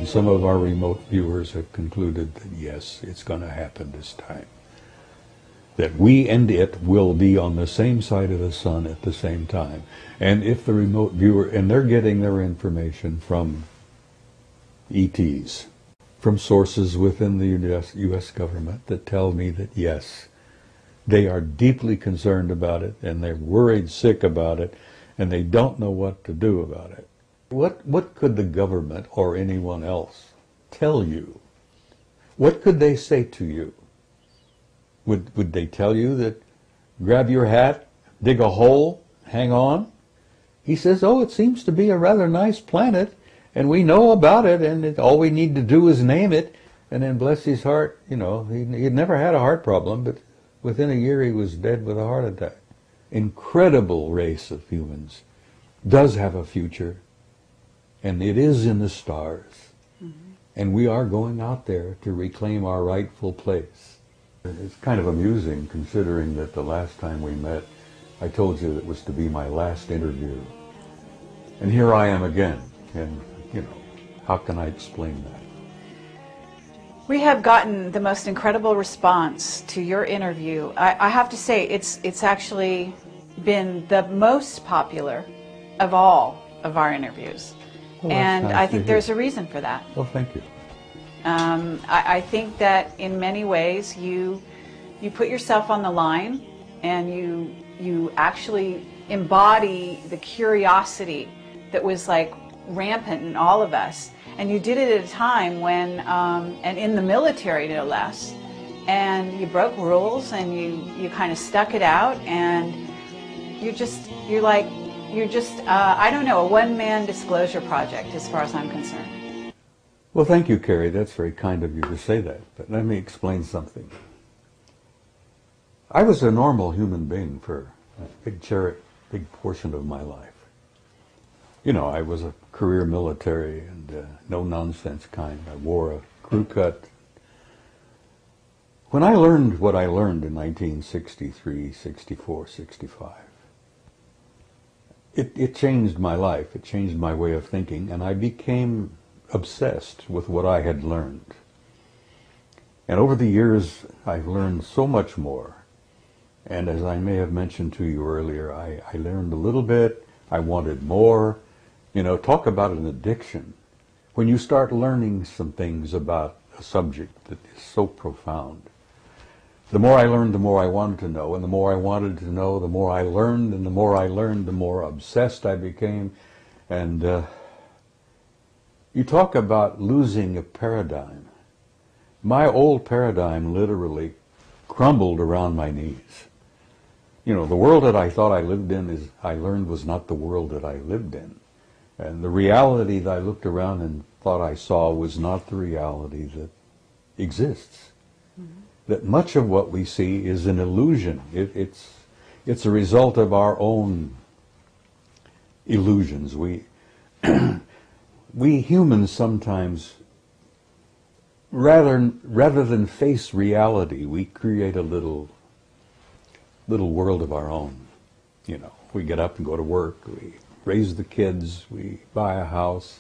And some of our remote viewers have concluded that yes, it's going to happen this time. That we and it will be on the same side of the sun at the same time. And if the remote viewer, and they're getting their information from ETs, from sources within the US government that tell me that yes, they are deeply concerned about it, and they're worried sick about it, and they don't know what to do about it. What could the government or anyone else tell you? What could they say to you? Would they tell you that grab your hat, dig a hole, hang on? He says, oh, it seems to be a rather nice planet, and we know about it, and all we need to do is name it. And then bless his heart, you know, he'd never had a heart problem, but within a year he was dead with a heart attack. Incredible race of humans does have a future, and it is in the stars. Mm-hmm. And we are going out there to reclaim our rightful place. It's kind of amusing considering that the last time we met, I told you it was to be my last interview. And here I am again, and, you know, how can I explain that? We have gotten the most incredible response to your interview. I have to say, it's actually been the most popular of all of our interviews. Well, and nice I think there's a reason for that. Well, thank you. I think that in many ways you put yourself on the line, and you actually embody the curiosity that was like rampant in all of us. And you did it at a time when, and in the military no less, and you broke rules, and you kind of stuck it out, and you're just, I don't know, a one-man disclosure project as far as I'm concerned. Well, thank you, Carrie. That's very kind of you to say that. But let me explain something. I was a normal human being for a big portion of my life. You know, I was a career military and no-nonsense kind. I wore a crew cut. When I learned what I learned in 1963, 64, 65, it changed my life. It changed my way of thinking, and I became obsessed with what I had learned. And over the years, I've learned so much more. And as I may have mentioned to you earlier, I learned a little bit. I wanted more. You know, talk about an addiction. When you start learning some things about a subject that is so profound, the more I learned, the more I wanted to know, and the more I wanted to know, the more I learned, and the more I learned, the more obsessed I became. And you talk about losing a paradigm. My old paradigm literally crumbled around my knees. You know, the world that I thought I lived in I learned was not the world that I lived in. And the reality that I looked around and thought I saw was not the reality that exists. Mm-hmm. That much of what we see is an illusion. It's a result of our own illusions. We humans sometimes, rather than face reality, we create a little world of our own. You know, we get up and go to work, we raise the kids, we buy a house,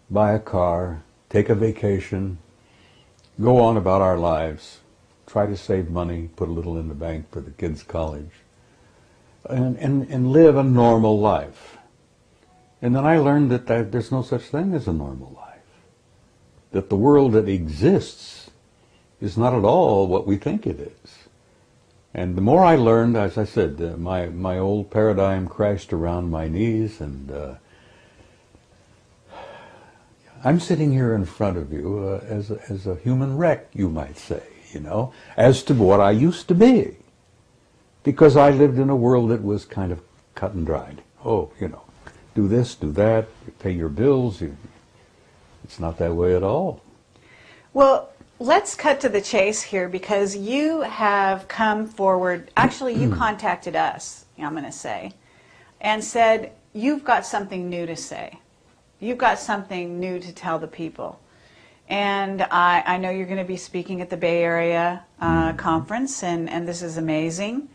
buy a car, take a vacation, go on about our lives, try to save money, put a little in the bank for the kids' college, and live a normal life. And then I learned that there's no such thing as a normal life. That the world that exists is not at all what we think it is. And the more I learned, as I said, my old paradigm crashed around my knees, and I'm sitting here in front of you as a human wreck, you might say, you know, as to what I used to be. Because I lived in a world that was kind of cut and dried. Oh, you know, do this, do that, you pay your bills. It's not that way at all. Well, let's cut to the chase here, because you have come forward, actually you contacted us, I'm going to say, and said, you've got something new to say. You've got something new to tell the people. And I know you're going to be speaking at the Bay Area conference, and this is amazing.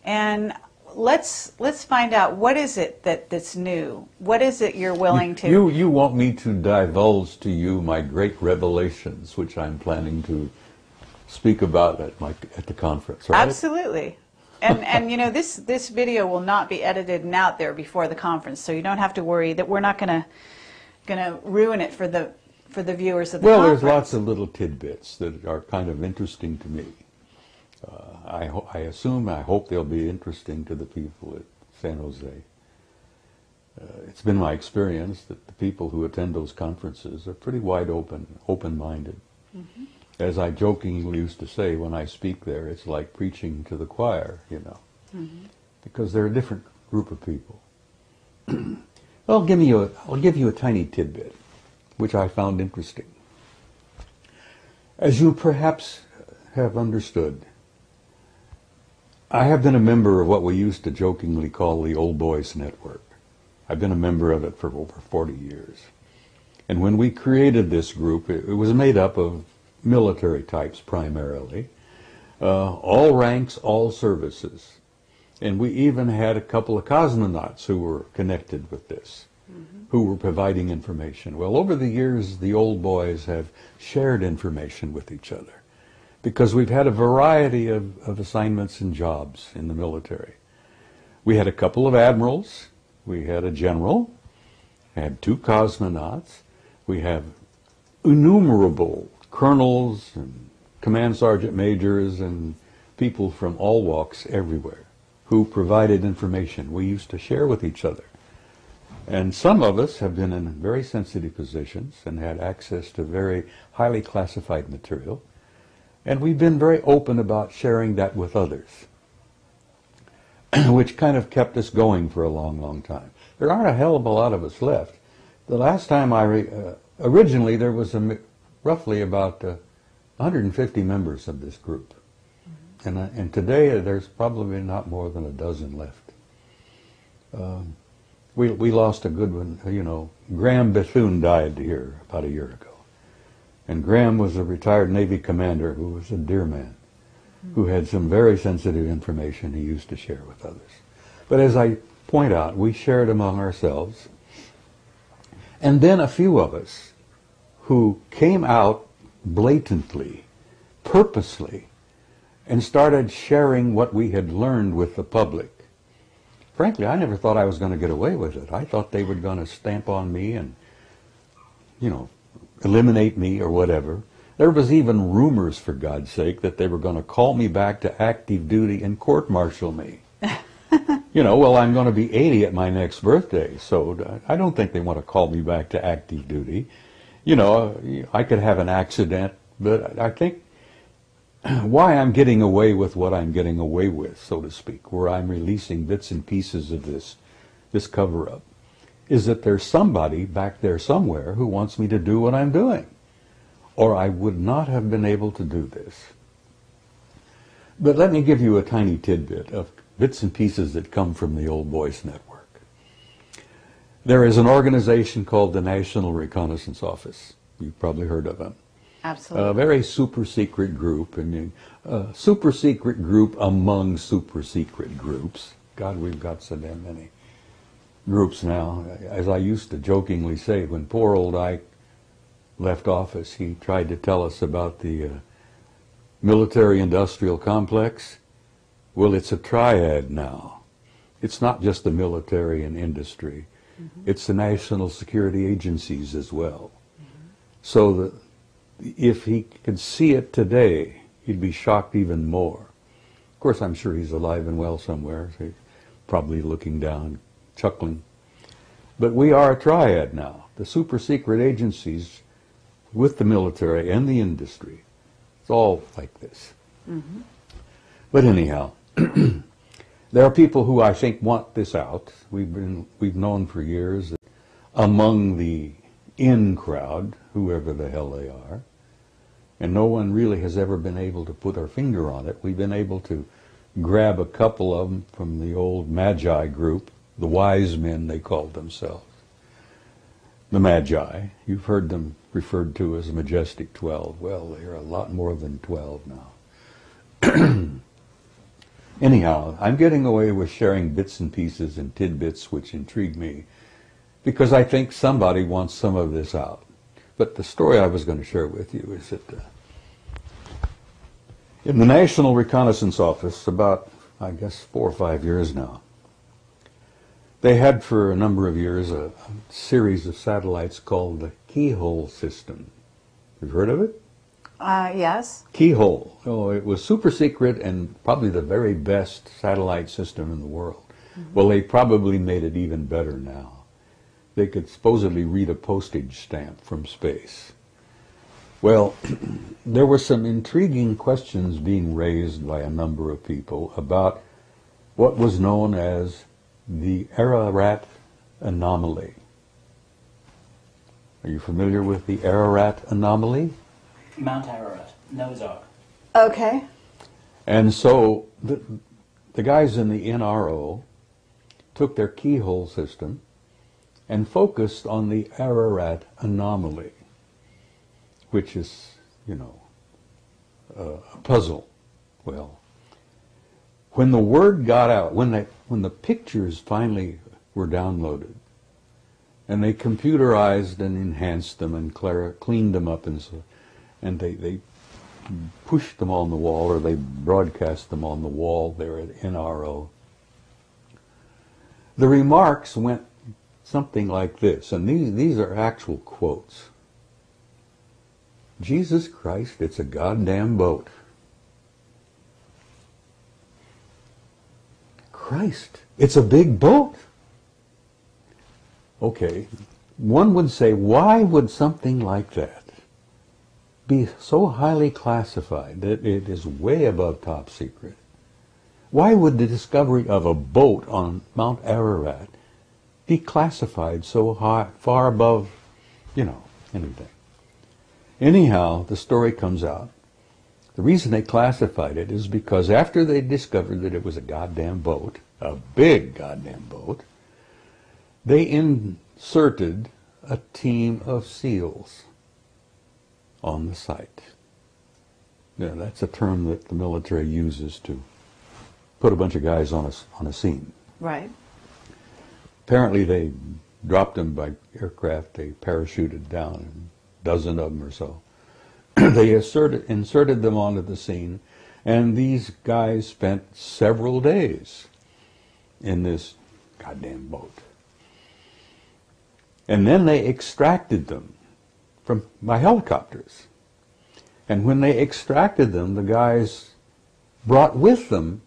And let's find out, what is it that's new? What is it you're willing to... You want me to divulge to you my great revelations, which I'm planning to speak about at the conference, right? Absolutely. And you know, this video will not be edited and out there before the conference, so you don't have to worry that we're not going to ruin it for the viewers of the conference. Well, there's lots of little tidbits that are kind of interesting to me. I hope they'll be interesting to the people at San Jose. It's been my experience that the people who attend those conferences are pretty wide open, open-minded. Mm-hmm. As I jokingly used to say when I speak there, it's like preaching to the choir, you know, mm-hmm. because they're a different group of people. I'll give you a tiny tidbit, which I found interesting. As you perhaps have understood, I have been a member of what we used to jokingly call the Old Boys Network. I've been a member of it for over 40 years. And when we created this group, it was made up of military types primarily, all ranks, all services. And we even had a couple of cosmonauts who were connected with this, mm-hmm. who were providing information. Well, over the years, the old boys have shared information with each other, because we've had a variety of assignments and jobs in the military. We had a couple of admirals, we had a general, had 2 cosmonauts, we have innumerable colonels and command sergeant majors and people from all walks everywhere who provided information we used to share with each other. And some of us have been in very sensitive positions and had access to very highly classified material. And we've been very open about sharing that with others, which kind of kept us going for a long, long time. There aren't a hell of a lot of us left. The last time originally there was roughly about 150 members of this group. Mm-hmm. And today there's probably not more than a dozen left. We lost a good one, you know. Graham Bethune died here about a year ago. And Graham was a retired Navy commander who was a dear man, who had some very sensitive information he used to share with others. But as I point out, we shared among ourselves. And then a few of us who came out blatantly, purposely, and started sharing what we had learned with the public. Frankly, I never thought I was going to get away with it. I thought they were going to stamp on me and, you know, eliminate me or whatever. There was even rumors, for God's sake, that they were going to call me back to active duty and court-martial me. You know, well, I'm going to be 80 at my next birthday, so I don't think they want to call me back to active duty. You know, I could have an accident, but I think why I'm getting away with what I'm getting away with, so to speak, where I'm releasing bits and pieces of this cover-up, is that there's somebody back there somewhere who wants me to do what I'm doing, or I would not have been able to do this. But let me give you a tiny tidbit of bits and pieces that come from the Old Boys Network. There is an organization called the National Reconnaissance Office. You've probably heard of them. Absolutely. A very super secret group, and a super secret group among super secret groups. God, we've got so damn many groups now. As I used to jokingly say, when poor old Ike left office, he tried to tell us about the military-industrial complex. Well, it's a triad now. It's not just the military and industry. Mm-hmm. It's the national security agencies as well. Mm-hmm. So that if he could see it today, he'd be shocked even more. Of course, I'm sure he's alive and well somewhere. So he's probably looking down, chuckling. But we are a triad now. The super secret agencies with the military and the industry. It's all like this. Mm-hmm. But anyhow, there are people who I think want this out. We've known for years that among the in crowd, whoever the hell they are, and no one really has ever been able to put our finger on it. We've been able to grab a couple of them from the old Magi group, the wise men they called themselves. The Magi, you've heard them referred to as the Majestic 12. Well, they're a lot more than 12 now. Anyhow, I'm getting away with sharing bits and pieces and tidbits which intrigue me because I think somebody wants some of this out. But the story I was going to share with you is that in the National Reconnaissance Office, about, I guess, 4 or 5 years now, they had for a number of years a series of satellites called the Keyhole system. You've heard of it? Yes. Keyhole. Oh, it was super secret and probably the very best satellite system in the world. Mm-hmm. Well, they probably made it even better now. They could supposedly read a postage stamp from space. Well, there were some intriguing questions being raised by a number of people about what was known as the Ararat anomaly. Are you familiar with the Ararat anomaly? Mount Ararat, Noah's Ark. Okay. And so the guys in the NRO took their keyhole system and focused on the Ararat anomaly, which is, a puzzle. Well, when the word got out, when the pictures finally were downloaded, and they computerized and enhanced them and cleaned them up and they pushed them on the wall, or they broadcast them on the wall there at NRO. The remarks went something like this, and these are actual quotes. Jesus Christ, it's a goddamn boat. Christ, it's a big boat. Okay, one would say, why would something like that be so highly classified that it is way above top secret? Why would the discovery of a boat on Mount Ararat be classified so high, far above, anything? Anyhow, the story comes out. The reason they classified it is because after they discovered that it was a goddamn boat, a big goddamn boat, they inserted a team of SEALs on the site. Yeah, that's a term that the military uses to put a bunch of guys on a scene. Right. Apparently they dropped them by aircraft. They parachuted down, a dozen of them or so. They inserted them onto the scene, and these guys spent several days in this goddamn boat. And then they extracted them by helicopters. And when they extracted them, the guys brought with them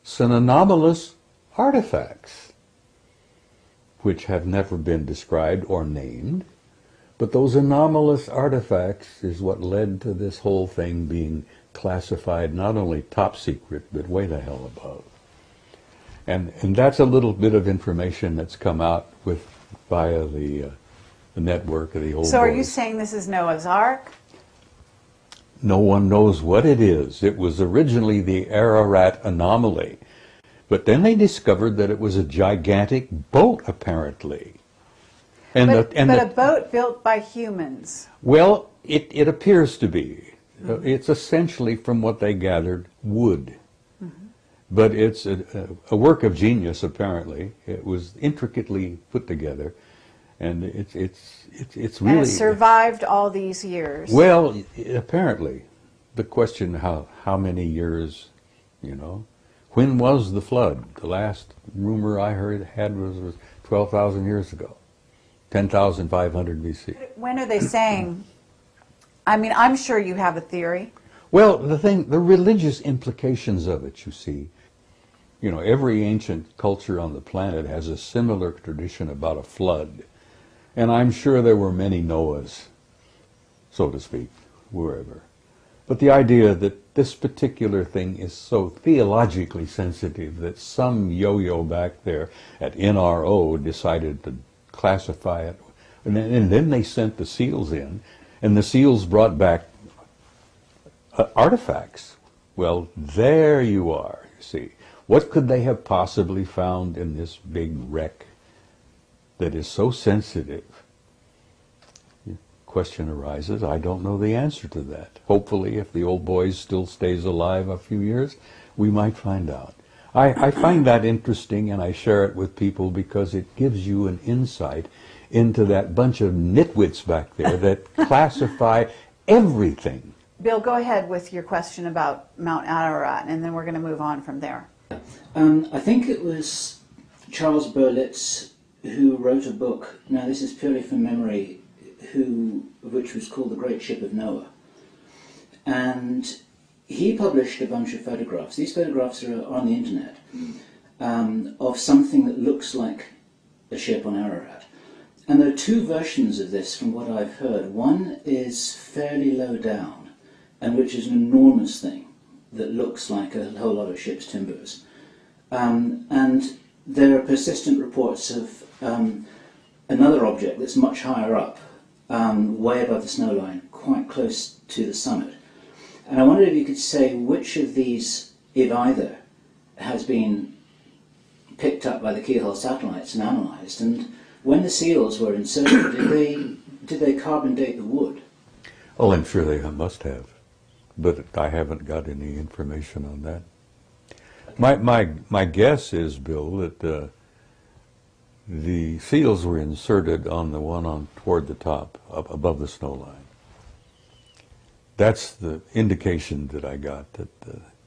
some anomalous artifacts, which have never been described or named. But those anomalous artifacts is what led to this whole thing being classified not only top secret, but way the hell above. And that's a little bit of information that's come out via the network of the old So are boys. you saying this is Noah's Ark? No one knows what it is. It was originally the Ararat anomaly. But then they discovered that it was a gigantic boat, apparently. But a boat built by humans. Well, it appears to be. Mm-hmm. It's essentially, from what they gathered, wood. Mm-hmm. But it's a work of genius, apparently. It was intricately put together. And it's really... And it survived all these years. Well, apparently. The question, how many years, When was the flood? The last rumor I had was 12,000 years ago. 10,500 BC. When are they saying? I mean, I'm sure you have a theory. Well, the religious implications of it, you see. Every ancient culture on the planet has a similar tradition about a flood. And I'm sure there were many Noahs, so to speak, wherever. But the idea that this particular thing is so theologically sensitive that some yo-yo back there at NRO decided to classify it, and then they sent the SEALs in, and the SEALs brought back artifacts. Well, there you are, you see. What could they have possibly found in this big wreck that is so sensitive? The question arises, I don't know the answer to that. Hopefully, if the old boy still stays alive a few years, we might find out. I find that interesting, and I share it with people because it gives you an insight into that bunch of nitwits back there that classify everything. Bill, go ahead with your question about Mount Ararat, and then we're going to move on from there. I think it was Charles Berlitz who wrote a book, now this is purely from memory, which was called The Great Ship of Noah. And he published a bunch of photographs. These photographs are on the internet, of something that looks like a ship on Ararat. And there are two versions of this from what I've heard. One is fairly low down, and which is an enormous thing that looks like a whole lot of ship's timbers. And there are persistent reports of another object that's much higher up, way above the snow line, quite close to the summit. And I wondered if you could say which of these, if either, has been picked up by the keyhole satellites and analysed, and when the seals were inserted, did they carbon date the wood? Oh, I'm sure they must have, but I haven't got any information on that. My guess is, Bill, that the seals were inserted on the one on toward the top, up above the snow line. That's the indication that I got, that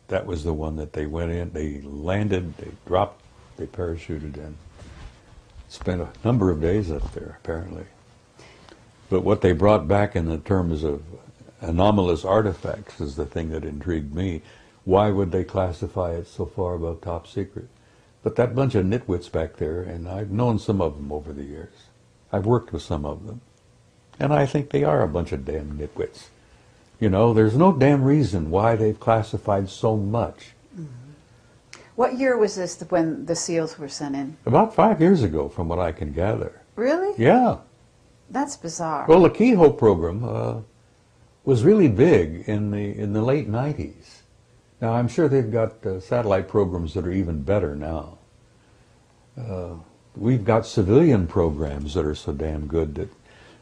that was the one that they went in, they landed, they dropped, they parachuted in. Spent a number of days up there, apparently. But what they brought back in the terms of anomalous artifacts is the thing that intrigued me. Why would they classify it so far above top secret? But that bunch of nitwits back there, and I've known some of them over the years. I've worked with some of them. And I think they are a bunch of damn nitwits. You know, there's no damn reason why they've classified so much. Mm-hmm. What year was this when the seals were sent in? About 5 years ago, from what I can gather. Really? Yeah. That's bizarre. Well, the keyhole program was really big in the late 90s. Now, I'm sure they've got satellite programs that are even better now. We've got civilian programs that are so damn good that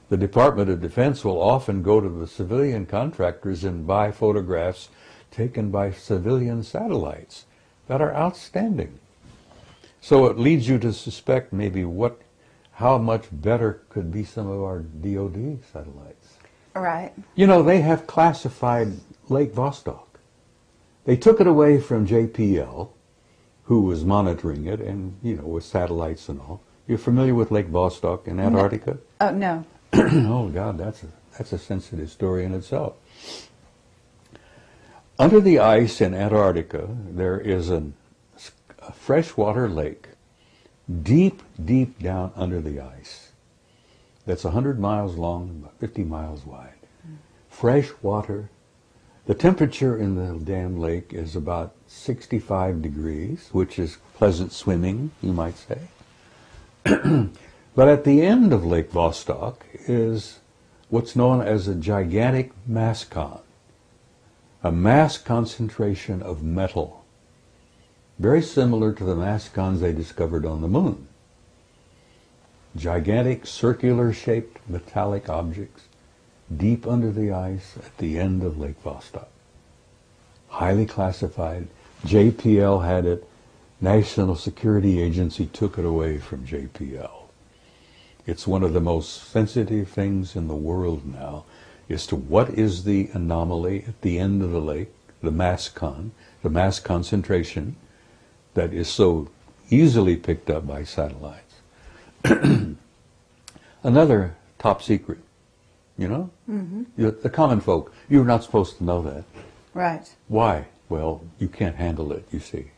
the Department of Defense will often go to the civilian contractors and buy photographs taken by civilian satellites that are outstanding. So it leads you to suspect maybe how much better could be some of our DoD satellites. Right. You know, they have classified Lake Vostok. They took it away from JPL, who was monitoring it, and, you know, with satellites and all. You're familiar with Lake Vostok in Antarctica? No. Oh, no. Oh, God, that's a sensitive story in itself. Under the ice in Antarctica, there is a freshwater lake, deep, deep down under the ice, that's 100 miles long and about 50 miles wide. Fresh water. The temperature in the damn lake is about 65 degrees, which is pleasant swimming, you might say. But at the end of Lake Vostok is what's known as a gigantic mass con, a mass concentration of metal, very similar to the mass cons they discovered on the moon. Gigantic circular-shaped metallic objects deep under the ice at the end of Lake Vostok. Highly classified. JPL had it. National Security Agency took it away from JPL. It's one of the most sensitive things in the world now as to what is the anomaly at the end of the lake, the mass concentration that is so easily picked up by satellites. Another top secret, you know? Mm-hmm. The common folk, you're not supposed to know that. Right. Why? Well, you can't handle it, you see.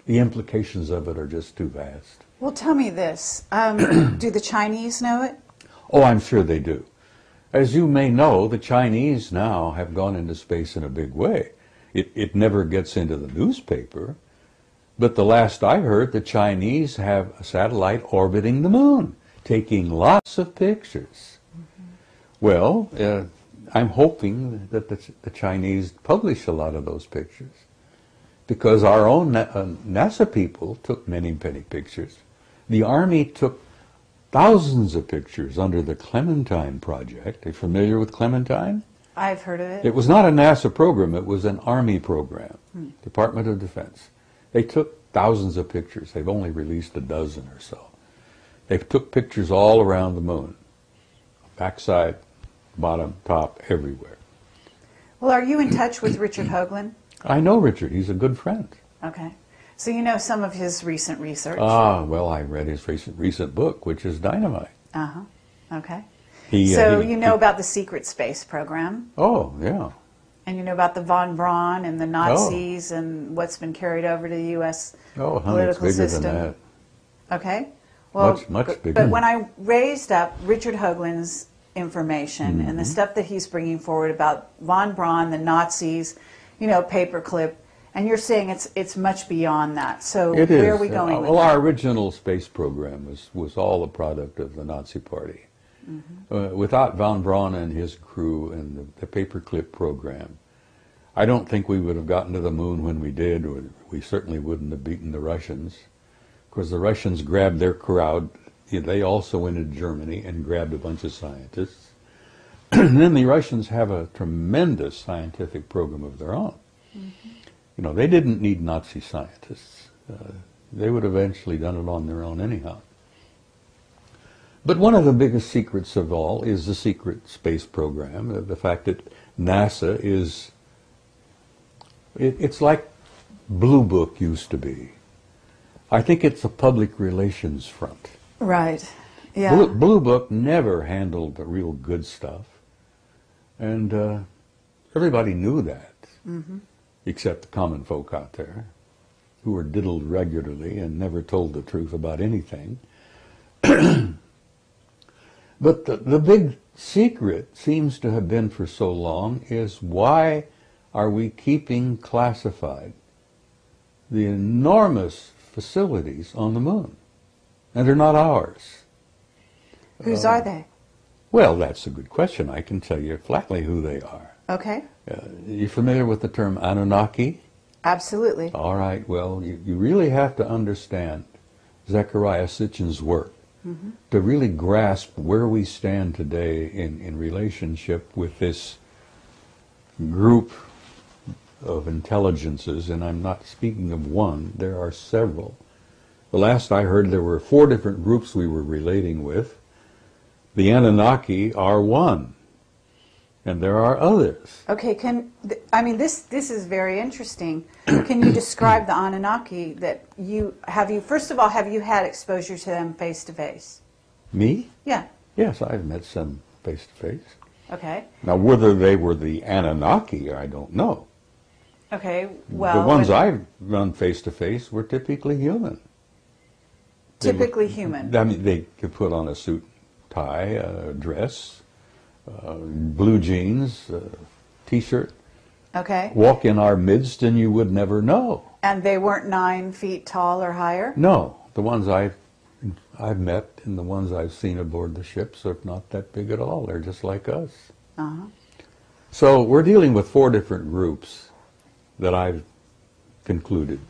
The implications of it are just too vast. Well, tell me this. Do the Chinese know it? Oh, I'm sure they do. As you may know, the Chinese now have gone into space in a big way. It never gets into the newspaper, but the last I heard, the Chinese have a satellite orbiting the moon, taking lots of pictures. Mm-hmm. Well, I'm hoping that the Chinese publish a lot of those pictures, because our own NASA people took many, many pictures. The Army took thousands of pictures under the Clementine project. Are you familiar with Clementine? I've heard of it. It was not a NASA program, it was an Army program, Department of Defense. They took thousands of pictures. They've only released a dozen or so. They took pictures all around the moon, backside, bottom, top, everywhere. Well, are you in touch with Richard Hoagland? I know Richard. He's a good friend. Okay. So you know some of his recent research? Ah, well, I read his recent book, which is dynamite. Uh-huh. Okay. So you know about the secret space program? Oh, yeah. And you know about the von Braun and the Nazis and what's been carried over to the U.S. Oh, honey, political it's bigger system? than that. Okay. Well, much bigger. But when I raised up Richard Hoagland's information and the stuff that he's bringing forward about von Braun, the Nazis, you know, paperclip, and you're saying it's much beyond that. So it where is. are we going with well, that? our original space program was all a product of the Nazi Party. Without von Braun and his crew and the paperclip program, I don't think we would have gotten to the moon when we did, or we certainly wouldn't have beaten the Russians. Because the Russians grabbed their crowd. They also went into Germany and grabbed a bunch of scientists. And then the Russians have a tremendous scientific program of their own. You know, they didn't need Nazi scientists. They would have eventually done it on their own anyhow. But one of the biggest secrets of all is the secret space program, the fact that NASA is, it's like Blue Book used to be. I think it's a public relations front. Right. Yeah. Blue Book never handled the real good stuff. And everybody knew that, except the common folk out there, who were diddled regularly and never told the truth about anything. But the big secret seems to have been for so long is why are we keeping classified the enormous facilities on the moon? And they're not ours. Whose are they? Well, that's a good question. I can tell you flatly who they are. Okay. You familiar with the term Anunnaki? Absolutely. All right. Well, you really have to understand Zecharia Sitchin's work to really grasp where we stand today in relationship with this group of intelligences, and I'm not speaking of one, there are several. The last I heard, there were 4 different groups we were relating with. The Anunnaki are one, and there are others. Okay, this is very interesting. Can you describe the Anunnaki that first of all, have you had exposure to them face to face? Me? Yeah. Yes, I've met some face to face. Okay. Now, whether they were the Anunnaki, I don't know. Okay, well... The ones I've run face to face were typically human. Typically human. I mean, they could put on a suit, tie, a dress, blue jeans, T-shirt. Okay. Walk in our midst and you would never know. And they weren't 9 feet tall or higher? No. The ones I've met and the ones I've seen aboard the ships are not that big at all. They're just like us. So we're dealing with 4 different groups that I've concluded,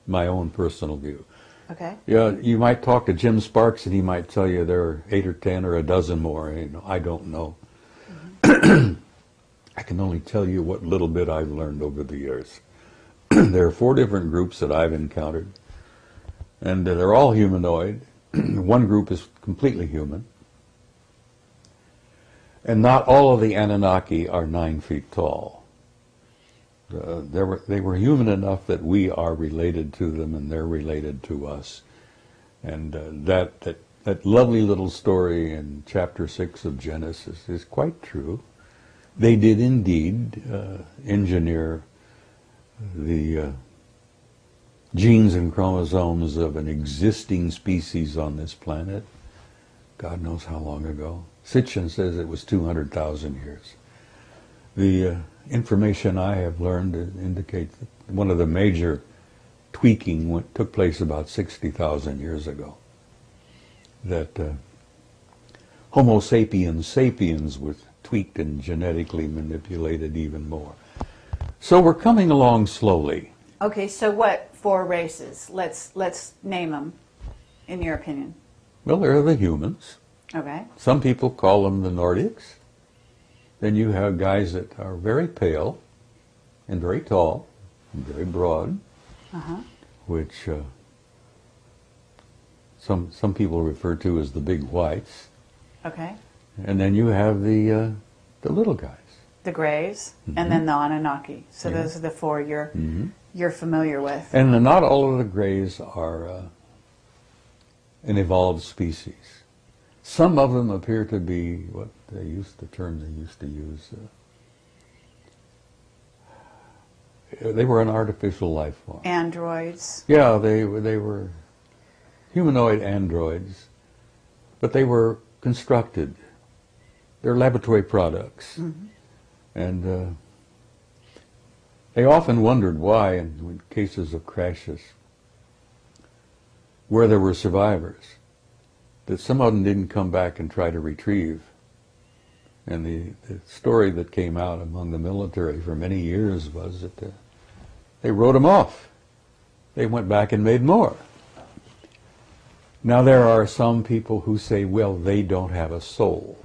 my own personal view. Okay. Yeah, you might talk to Jim Sparks and he might tell you there are 8 or 10 or a dozen more. You know, I don't know. I can only tell you what little bit I've learned over the years. There are 4 different groups that I've encountered, and they're all humanoid. One group is completely human. And not all of the Anunnaki are 9 feet tall. They were human enough that we are related to them and they're related to us. And that lovely little story in chapter 6 of Genesis is quite true. They did indeed engineer the genes and chromosomes of an existing species on this planet. God knows how long ago. Sitchin says it was 200,000 years. The information I have learned indicates that one of the major tweaking took place about 60,000 years ago. That Homo sapiens sapiens was tweaked and genetically manipulated even more. So we're coming along slowly. Okay, so what 4 races? Let's name them, in your opinion. Well, there are the humans. Okay. Some people call them the Nordics. Then you have guys that are very pale and very tall and very broad, which some people refer to as the big whites. Okay. And then you have the little guys. The Greys, and then the Anunnaki. So those are the four you're familiar with. And not all of the Greys are an evolved species. Some of them appear to be what the term they used to use. They were an artificial life form. Androids. Yeah, they were humanoid androids, but they were constructed. They're laboratory products. And they often wondered why, in cases of crashes, where there were survivors, that some of them didn't come back and try to retrieve. And the story that came out among the military for many years was that they wrote them off. They went back and made more. Now there are some people who say, well, they don't have a soul.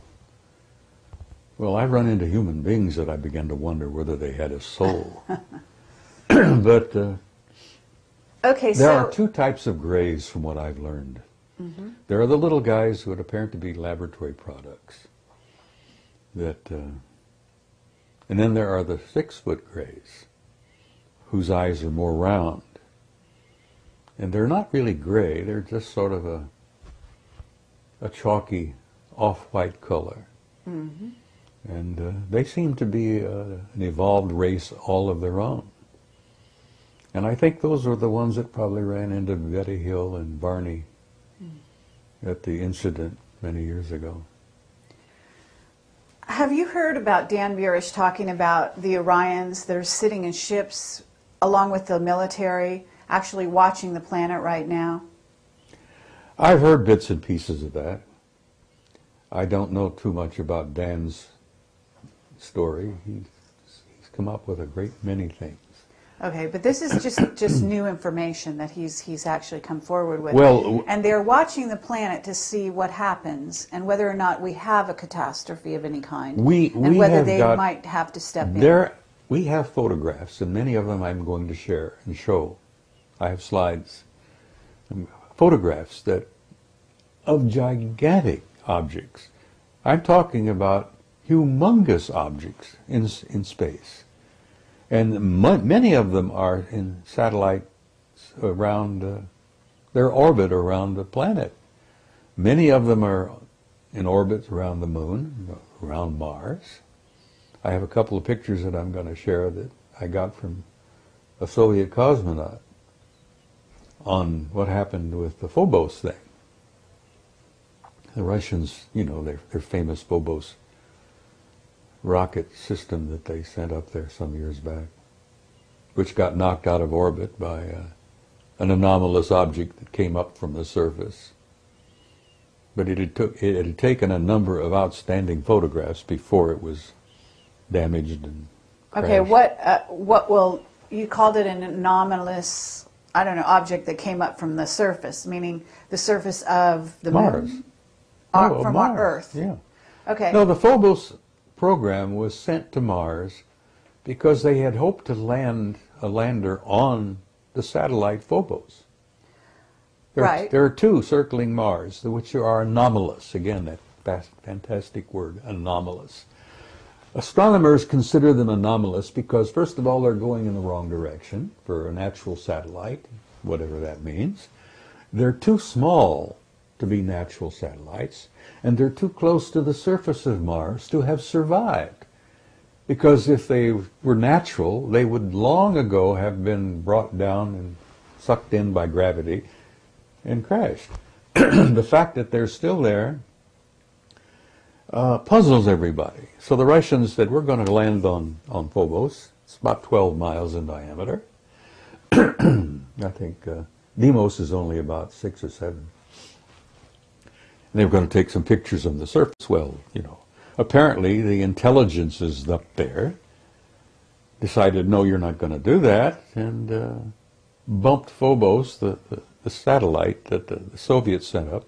Well, I run into human beings that I began to wonder whether they had a soul. But okay, there are two types of Greys from what I've learned. There are the little guys who would appear to be laboratory products. And then there are the 6-foot Greys, whose eyes are more round. And they're not really gray, they're just sort of a chalky off-white color. And they seem to be an evolved race all of their own. And I think those were the ones that probably ran into Betty Hill and Barney at the incident many years ago. Have you heard about Dan Burish talking about the Orions that are sitting in ships along with the military, actually watching the planet right now? I've heard bits and pieces of that. I don't know too much about Dan's story. He's come up with a great many things. Okay, but this is just new information that he's actually come forward with. Well, and they're watching the planet to see what happens and whether or not we have a catastrophe of any kind, and whether they might have to step in. We have photographs, and many of them I'm going to share and show. I have slides, photographs of gigantic objects. I'm talking about humongous objects in space. And many of them are in satellites around their orbit around the planet. Many of them are in orbits around the moon, around Mars. I have a couple of pictures that I'm going to share that I got from a Soviet cosmonaut on what happened with the Phobos thing. The Russians, you know, their famous Phobos rocket system that they sent up there some years back, which got knocked out of orbit by an anomalous object that came up from the surface. But it had taken a number of outstanding photographs before it was damaged and crashed. Okay, what will you called it an anomalous, I don't know, object that came up from the surface, meaning the surface of the Mars. moon? From Mars. our Earth. Yeah. Okay. No, the Phobos program was sent to Mars because they had hoped to land a lander on the satellite Phobos. There are two circling Mars, which are anomalous. Again, that fantastic word, anomalous. Astronomers consider them anomalous because, first of all, they're going in the wrong direction for a natural satellite, whatever that means. They're too small to be natural satellites, and they're too close to the surface of Mars to have survived. Because if they were natural, they would long ago have been brought down and sucked in by gravity and crashed. The fact that they're still there puzzles everybody. So the Russians said, we're going to land on Phobos. It's about 12 miles in diameter. I think Deimos is only about 6 or 7. And they were going to take some pictures of the surface. Well, you know, apparently the intelligences up there decided, no, you're not going to do that, and bumped Phobos, the satellite that the Soviets sent up,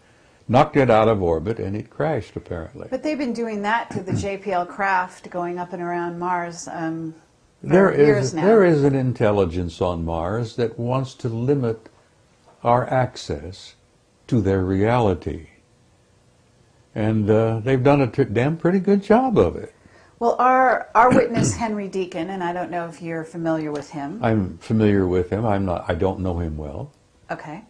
knocked it out of orbit, and it crashed, apparently. But they've been doing that to the JPL craft going up and around Mars for There years now. there is an intelligence on Mars that wants to limit our access to their reality. And they've done a damn pretty good job of it. Well, our witness, Henry Deacon, and I don't know if you're familiar with him. I'm familiar with him. I don't know him well. Okay.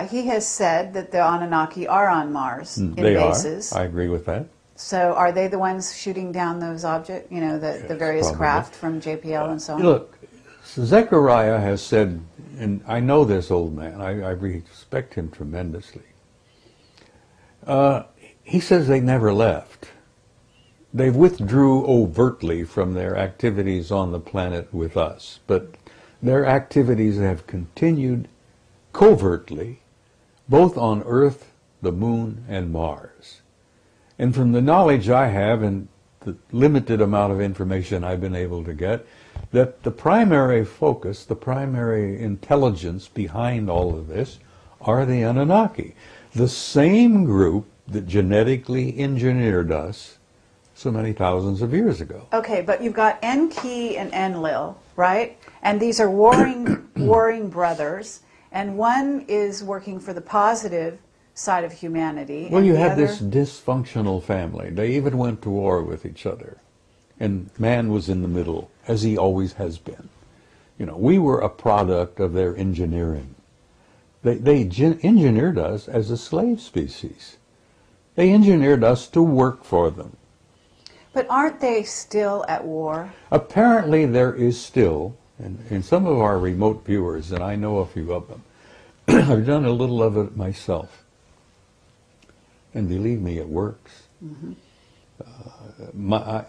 He has said that the Anunnaki are on Mars in They bases. are. I agree with that. So are they the ones shooting down those objects, you know, the various probably. craft from JPL and so on? Look, Zechariah has said, and I know this old man, I respect him tremendously. He says they never left. They withdrew overtly from their activities on the planet with us, but their activities have continued covertly, both on Earth, the Moon, and Mars. And from the knowledge I have and the limited amount of information I've been able to get, that the primary focus, the primary intelligence behind all of this are the Anunnaki. The same group that genetically engineered us so many thousands of years ago. Okay, but you've got Enki and Enlil, right? And these are warring brothers, and one is working for the positive side of humanity. Well, and you the had other... this dysfunctional family. They even went to war with each other. And man was in the middle, as he always has been. You know, we were a product of their engineering. They engineered us as a slave species. They engineered us to work for them. But aren't they still at war? Apparently there is still, and some of our remote viewers, and I know a few of them, I've done a little of it myself. And believe me, it works. Mm-hmm.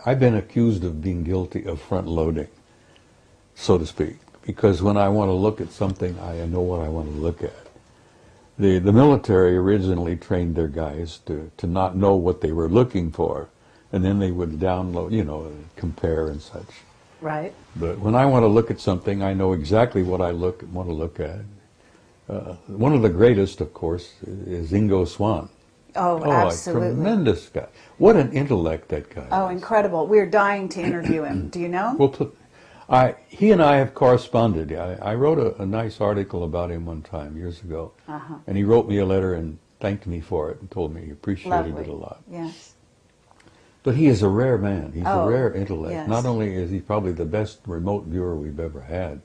I've been accused of being guilty of front-loading, so to speak, because when I want to look at something, I know what I want to look at. The military originally trained their guys to not know what they were looking for, and then they would download, you know, compare and such. Right. But when I want to look at something, I know exactly what I want to look at. One of the greatest, of course, is Ingo Swann. Oh, absolutely. A tremendous guy. What an intellect that guy Oh, is. incredible. We're dying to interview him. Do you know? Well, he and I have corresponded. I wrote a nice article about him one time, years ago. And he wrote me a letter and thanked me for it and told me he appreciated Lovely. it a lot. Yes. But he is a rare man. He's a rare intellect. Yes. Not only is he probably the best remote viewer we've ever had,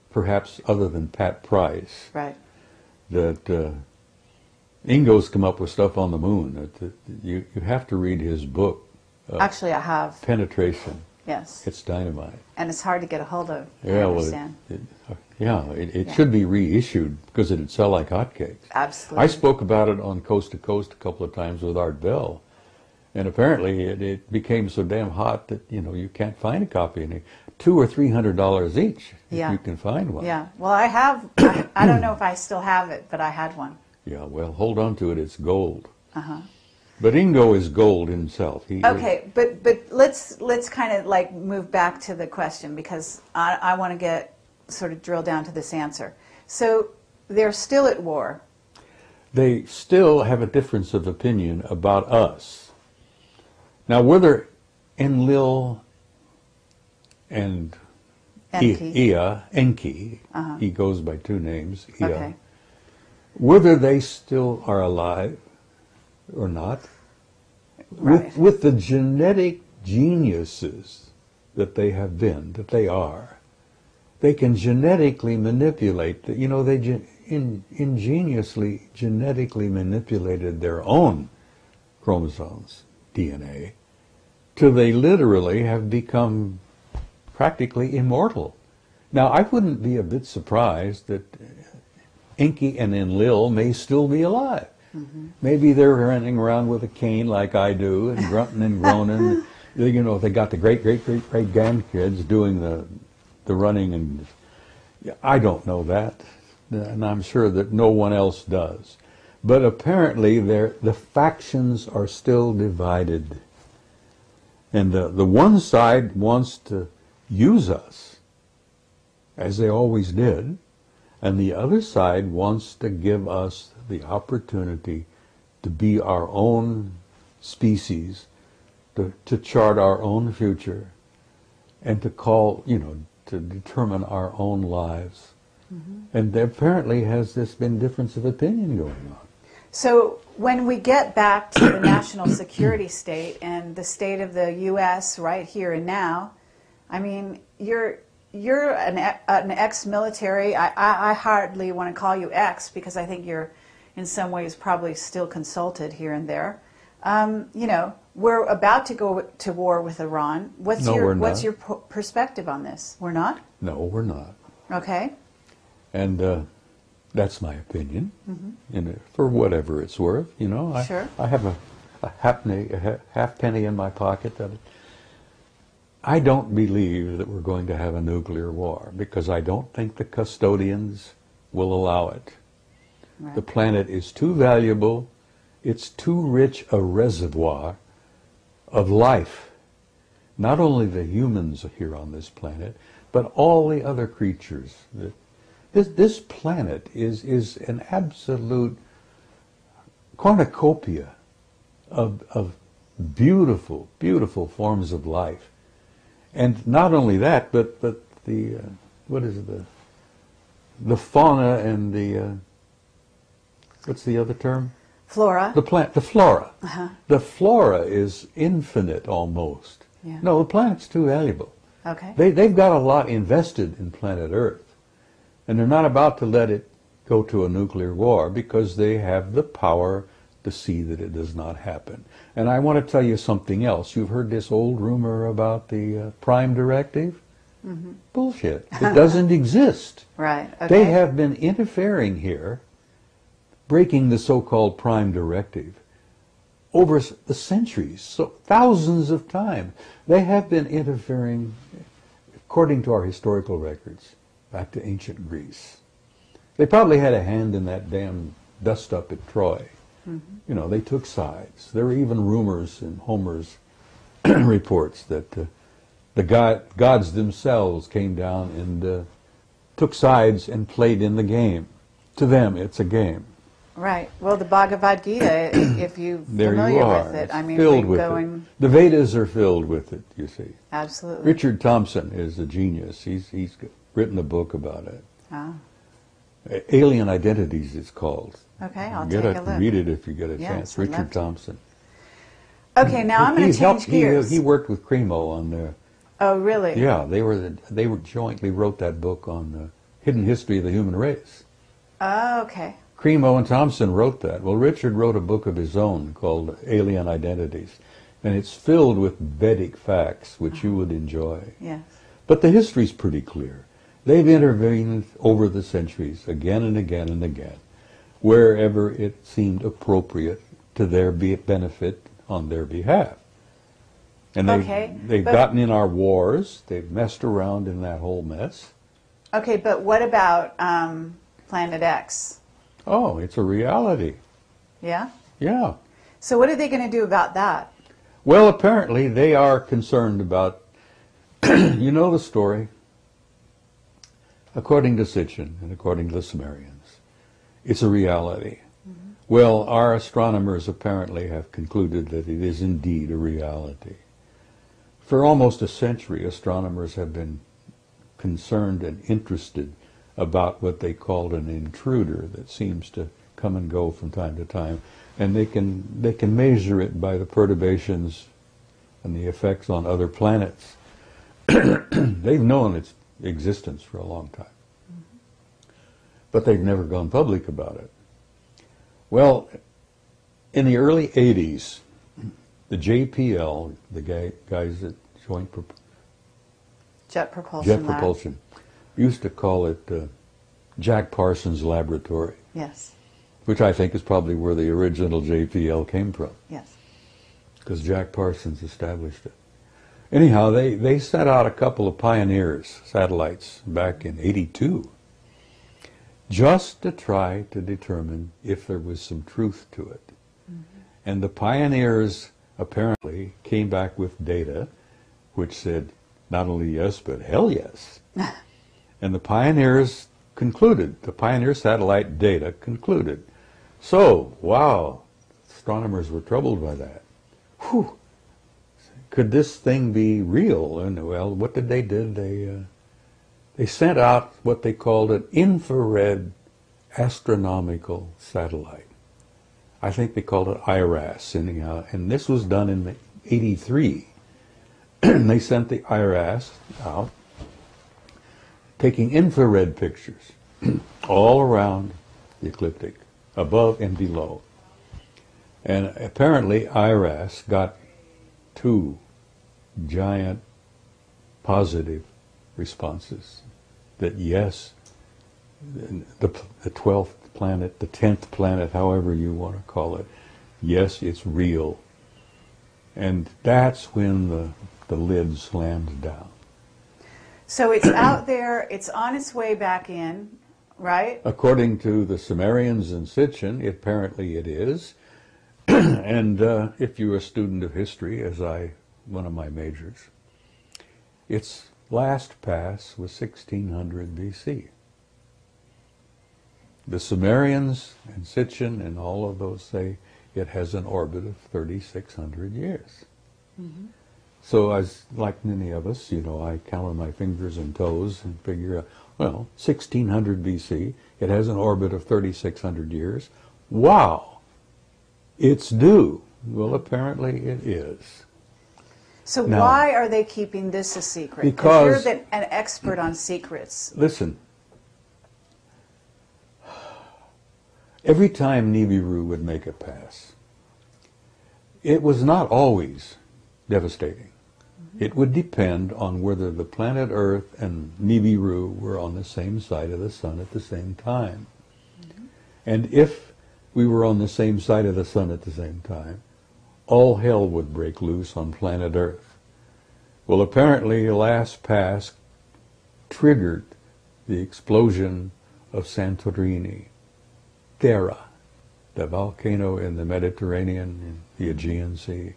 perhaps other than Pat Price, Right. that Ingo's come up with stuff on the moon. You have to read his book, Actually, I have. Penetration. Yes. It's dynamite. And it's hard to get a hold of. I Yeah, understand. it should be reissued because it'd sell like hotcakes. Absolutely. I spoke about it on Coast to Coast a couple of times with Art Bell, and apparently it became so damn hot that you can't find a copy. And $200 or $300 each if you can find one. Yeah. Well, I have. I don't know if I still have it, but I had one. Yeah. Well, hold on to it. It's gold. Uh-huh. But Ingo is gold himself. Okay, but let's kind of like move back to the question, because I want to get sort of drill down to this answer. So they're still at war. They still have a difference of opinion about us. Now, whether Enlil and Enki, he goes by two names, Okay. whether they still are alive or not, Right. with the genetic geniuses that they have been, that they are, they can genetically manipulate, they ingeniously genetically manipulated their own chromosomes, DNA, till they literally have become practically immortal. Now, I wouldn't be a bit surprised that Enki and Enlil may still be alive. Mm-hmm. Maybe they're running around with a cane like I do, and grunting and groaning. They got the great grandkids doing the running, and I don't know that, and I'm sure that no one else does. But apparently, the factions are still divided, and the one side wants to use us, as they always did, and the other side wants to give us the opportunity to be our own species, to chart our own future, and to call, to determine our own lives. And there apparently has this been difference of opinion going on. So when we get back to the national security state and the state of the U.S. right here and now, I mean, you're an ex-military. I hardly want to call you ex because I think you're in some ways probably still consulted here and there. We're about to go to war with Iran. What's your perspective on this? We're not? No, we're not. Okay. And that's my opinion, for whatever it's worth. Sure. I have a half penny in my pocket that I don't believe that we're going to have a nuclear war because I don't think the custodians will allow it. Right. The planet is too valuable. It's too rich a reservoir of life. Not only the humans here on this planet, but all the other creatures. This planet is an absolute cornucopia of beautiful, beautiful forms of life. And not only that, but the the fauna and the what's the other term? Flora. The flora. The flora is infinite almost. Yeah. No, the planet's too valuable. Okay. They've got a lot invested in planet Earth, and they're not about to let it go to a nuclear war because they have the power to see that it does not happen. And I want to tell you something else. You've heard this old rumor about the Prime Directive? Bullshit. It doesn't exist. Right. Okay. They have been interfering here, breaking the so-called Prime Directive over the centuries, so thousands of times. They have been interfering, according to our historical records, back to ancient Greece. They probably had a hand in that damn dust-up at Troy. They took sides. There were even rumors in Homer's reports that the gods themselves came down and took sides and played in the game. To them, it's a game. Right. Well, the Bhagavad Gita, if you're familiar with it, I mean, filled we're with going... it. The Vedas are filled with it, you see. Absolutely. Richard Thompson is a genius. He's written a book about it. Ah. Alien Identities, it's called. Okay, I'll take a look. Read it if you get a Yes, chance. I'd love Richard to. Thompson. Okay, now I'm going to change gears. He worked with Cremo on the... Oh, really? Yeah, they were jointly wrote that book on the hidden history of the human race. Oh, okay. Cremo and Thompson wrote that. Well, Richard wrote a book of his own called Alien Identities, and it's filled with Vedic facts, which you would enjoy. Yes. But the history's pretty clear. They've intervened over the centuries, again and again and again, wherever it seemed appropriate to their benefit on their behalf. And they've gotten in our wars. They've messed around in that whole mess. Okay, but what about Planet X? Oh, it's a reality. Yeah? Yeah. So what are they going to do about that? Well, apparently they are concerned about, you know the story, according to Sitchin and according to the Sumerians, it's a reality. Well, our astronomers apparently have concluded that it is indeed a reality. For almost a century, astronomers have been concerned and interested about what they called an intruder that seems to come and go from time to time, and they can measure it by the perturbations and the effects on other planets. They've known its existence for a long time, but they've never gone public about it. Well, in the early 80s, the JPL, the guys at Jet Propulsion, used to call it Jack Parsons Laboratory. Yes. Which I think is probably where the original JPL came from. Yes. Because Jack Parsons established it. Anyhow, they sent out a couple of Pioneers satellites back in '82 just to try to determine if there was some truth to it. And the Pioneers apparently came back with data which said not only yes, but hell yes. And the Pioneers concluded, the Pioneer satellite data concluded. So, wow, astronomers were troubled by that. Whew! Could this thing be real? And well, what did they do? They sent out what they called an infrared astronomical satellite. I think they called it IRAS, sending out, and this was done in '83. They sent the IRAS out, taking infrared pictures all around the ecliptic, above and below. And apparently IRAS got 2 giant positive responses that yes, the 12th planet, the 10th planet, however you want to call it, yes, it's real. And that's when the lid slammed down. So it's out there, it's on its way back in, right? According to the Sumerians in Sitchin, apparently it is. And if you're a student of history, as one of my majors, its last pass was 1600 BC. The Sumerians and Sitchin and all of those say it has an orbit of 3,600 years. Mm-hmm. So as like many of us, I count on my fingers and toes and figure out, well, 1600 BC, it has an orbit of 3,600 years. Wow! It's due. Well, apparently it is. So now, why are they keeping this a secret? Because you're an expert on secrets. Listen. Every time Nibiru would make a pass, it was not always devastating. Mm-hmm. It would depend on whether the planet Earth and Nibiru were on the same side of the sun at the same time. Mm-hmm. And if we were on the same side of the sun at the same time, all hell would break loose on planet Earth. Well, apparently the last pass triggered the explosion of Santorini. Thera, the volcano in the Mediterranean, in the Aegean Sea,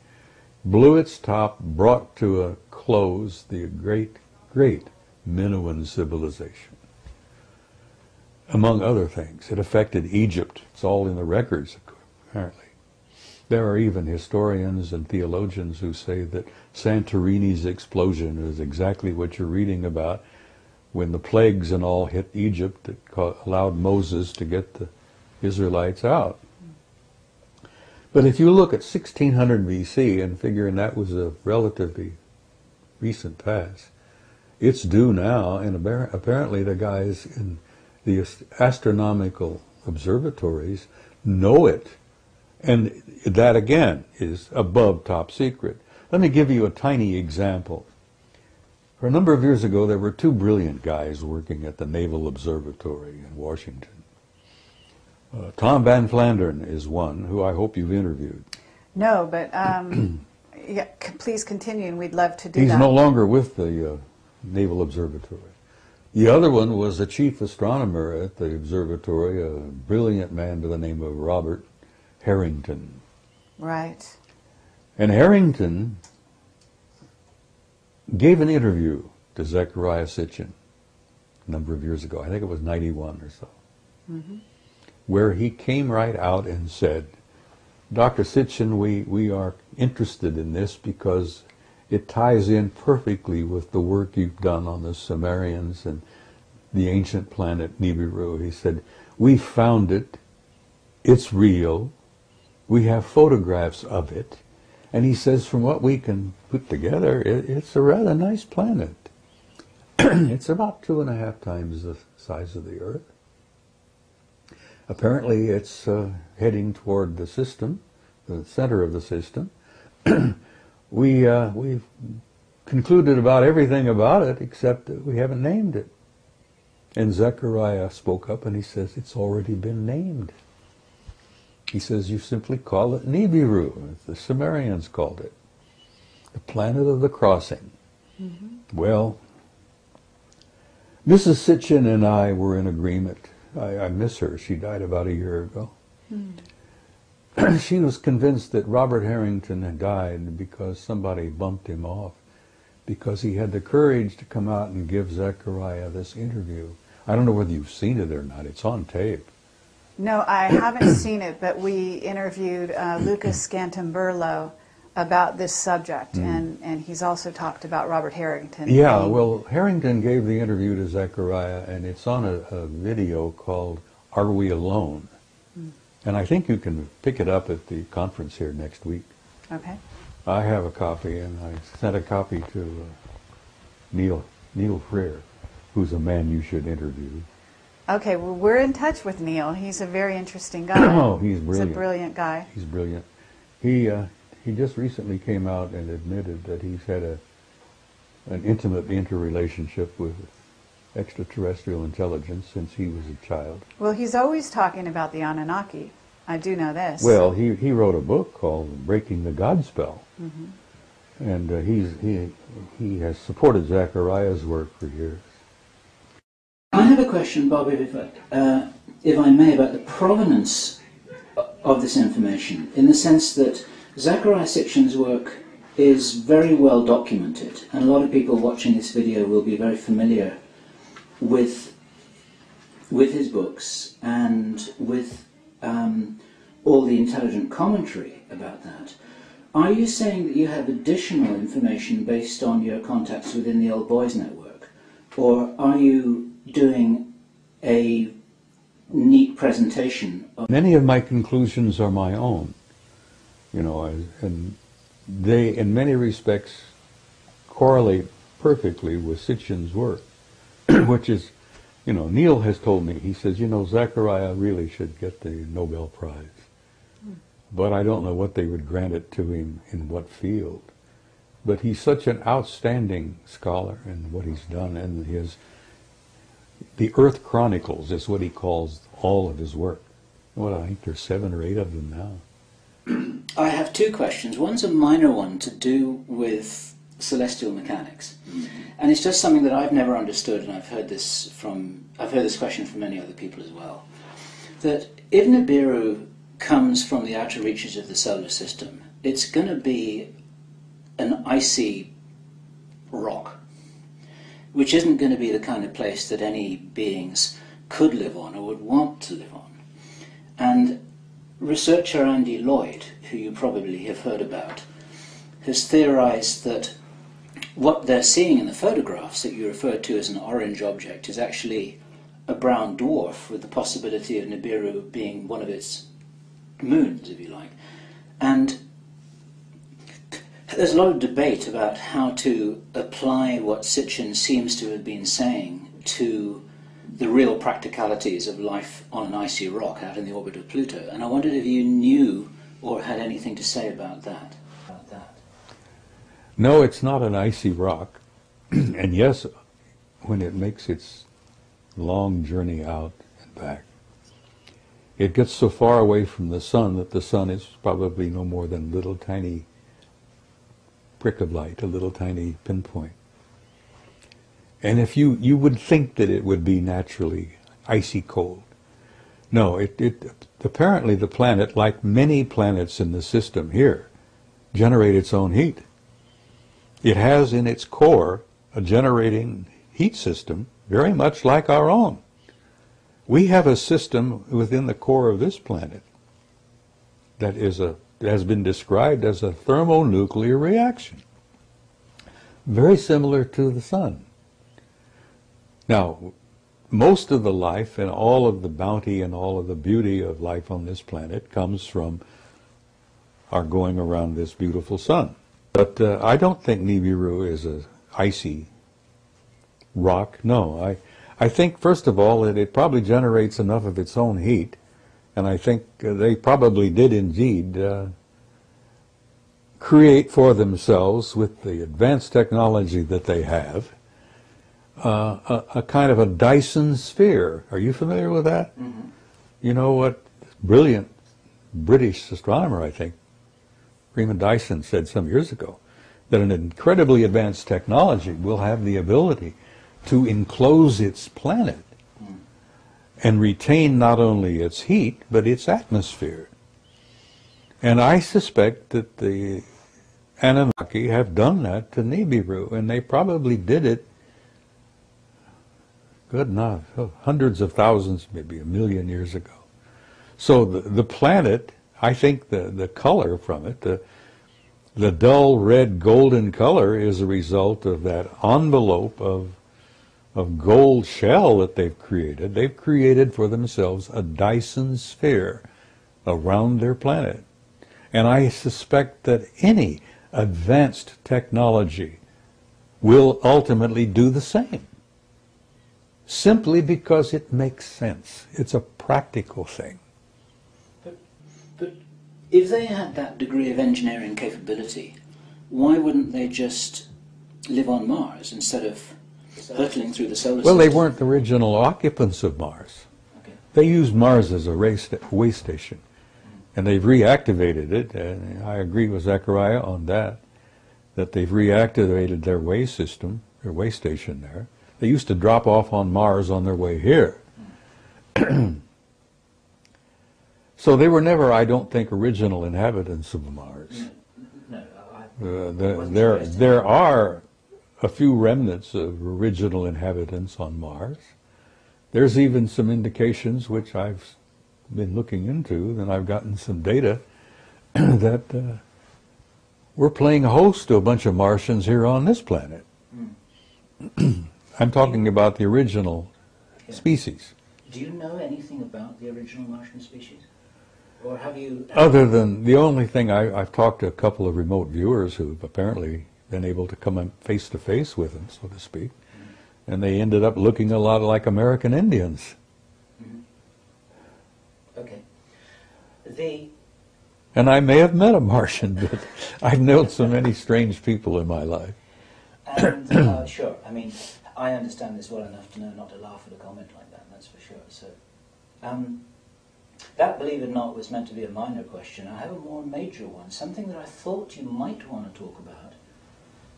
blew its top, brought to a close the great, great Minoan civilization. Among other things, it affected Egypt. It's all in the records, apparently. There are even historians and theologians who say that Santorini's explosion is exactly what you're reading about when the plagues and all hit Egypt that allowed Moses to get the Israelites out. But if you look at 1600 BC and figuring that was a relatively recent pass, it's due now, and apparently the guys in the astronomical observatories know it. And that, again, is above top secret. Let me give you a tiny example. For a number of years ago, there were 2 brilliant guys working at the Naval Observatory in Washington. Tom Van Flandern is one who I hope you've interviewed. No, but yeah, please continue, and we'd love to do that. He's no longer with the Naval Observatory. The other one was the chief astronomer at the observatory, a brilliant man by the name of Robert Harrington. Right. And Harrington gave an interview to Zecharia Sitchin a number of years ago. I think it was 91 or so. Mm-hmm. Where he came right out and said, Dr. Sitchin, we are interested in this because it ties in perfectly with the work you've done on the Sumerians and the ancient planet Nibiru. He said, we found it, it's real, we have photographs of it, and he says from what we can put together, it's a rather nice planet. It's about 2.5 times the size of the Earth. Apparently it's heading toward the system, the center of the system. We've concluded about everything about it except that we haven't named it. And Zecharia spoke up and he says, it's already been named. He says, you simply call it Nibiru, as the Sumerians called it, the planet of the crossing. Mm-hmm. Well, Mrs. Sitchin and I were in agreement. I miss her. She died about a year ago. Mm. She was convinced that Robert Harrington had died because somebody bumped him off, because he had the courage to come out and give Zecharia this interview. I don't know whether you've seen it or not. It's on tape. No, I haven't seen it, but we interviewed Lucas Scantamburlo about this subject, and he's also talked about Robert Harrington. Yeah, well, Harrington gave the interview to Zechariah, and it's on a video called Are We Alone? And I think you can pick it up at the conference here next week. Okay. I have a copy, and I sent a copy to Neil Freer, who's a man you should interview. Okay, well, we're in touch with Neil. He's a very interesting guy. Oh, he's brilliant. He's a brilliant guy. He's brilliant. He just recently came out and admitted that he's had an intimate interrelationship with extraterrestrial intelligence since he was a child. Well, he's always talking about the Anunnaki. I do know this. Well, he wrote a book called Breaking the Godspell. And he has supported Zechariah's work for years. I have a question, Bob, if I may, about the provenance of this information, in the sense that Zechariah Sitchin's work is very well documented, and a lot of people watching this video will be very familiar with his books and with all the intelligent commentary about that. Are you saying that you have additional information based on your contacts within the Old Boys Network, or are you doing a neat presentation of... Many of my conclusions are my own, and they, in many respects, correlate perfectly with Sitchin's work, which is, Neil has told me, he says, Zechariah really should get the Nobel Prize. But I don't know what they would grant it to him in what field. But he's such an outstanding scholar in what he's done, and the Earth Chronicles is what he calls all of his work. I think there's 7 or 8 of them now. I have 2 questions. One's a minor one to do with celestial mechanics. And it's just something that I've never understood, and I've heard this question from many other people as well. That if Nibiru comes from the outer reaches of the solar system, it's going to be an icy rock, which isn't going to be the kind of place that any beings could live on or would want to live on. And researcher Andy Lloyd, who you probably have heard about, has theorized that what they're seeing in the photographs that you referred to as an orange object is actually a brown dwarf, with the possibility of Nibiru being one of its moons, if you like. And there's a lot of debate about how to apply what Sitchin seems to have been saying to the real practicalities of life on an icy rock out in the orbit of Pluto. And I wondered if you knew or had anything to say about that. No, it's not an icy rock. And yes, when it makes its long journey out and back, it gets so far away from the sun that the sun is probably no more than a little tiny prick of light, a little tiny pinpoint. And if you would think that it would be naturally icy cold. No, apparently the planet, like many planets in the system here, generate its own heat. It has in its core a generating heat system very much like our own. We have a system within the core of this planet that has been described as a thermonuclear reaction, very similar to the sun. Now, most of the life and all of the bounty and all of the beauty of life on this planet comes from our going around this beautiful sun. But I don't think Nibiru is an icy rock. No, I think, first of all, that it probably generates enough of its own heat, and I think they probably did indeed create for themselves, with the advanced technology that they have, a kind of a Dyson sphere. Are you familiar with that? Mm-hmm. You know what? Brilliant British astronomer, I think, Freeman Dyson, said some years ago that an incredibly advanced technology will have the ability to enclose its planet and retain not only its heat, but its atmosphere. And I suspect that the Anunnaki have done that to Nibiru, and they probably did it, good enough, hundreds of thousands, maybe 1 million years ago. So the planet, I think the color from it, the dull red golden color is a result of that envelope of gold shell that they've created. They've created for themselves a Dyson sphere around their planet. And I suspect that any advanced technology will ultimately do the same. Simply because it makes sense. It's a practical thing. But if they had that degree of engineering capability, why wouldn't they just live on Mars instead of hurtling through the solar system? Well, they weren't the original occupants of Mars. Okay. They used Mars as a waste station. And they've reactivated it, and I agree with Zechariah on that they've reactivated their waste system, their waste station there. They used to drop off on Mars on their way here. So they were never, I don't think, original inhabitants of Mars. There are a few remnants of original inhabitants on Mars. There's even some indications, which I've been looking into, and I've gotten some data that we're playing host to a bunch of Martians here on this planet. I'm talking about the original species. Do you know anything about the original Martian species? Or have you... Other than the only thing, I've talked to a couple of remote viewers who've apparently been able to come face to face with them, so to speak, and they ended up looking a lot like American Indians. Okay. And I may have met a Martian, but I've known so many strange people in my life. And sure, I mean, I understand this well enough to know not to laugh at a comment like that, that's for sure. So, that, believe it or not, was meant to be a minor question. I have a more major one, something that I thought you might want to talk about,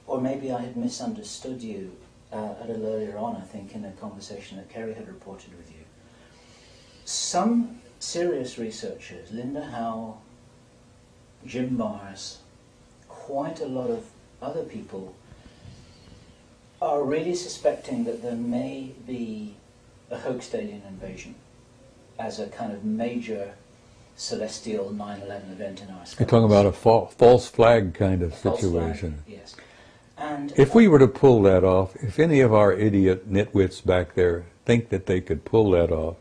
or maybe I had misunderstood you a little earlier on, I think, in a conversation that Kerry had reported with you. Some serious researchers, Linda Howell, Jim Mars, quite a lot of other people, are really suspecting that there may be a hoax alien invasion as a kind of major celestial 9/11 event in our sky. You're talking about a false flag kind of situation. Flag, yes. And if we were to pull that off, if any of our idiot nitwits back there think that they could pull that off,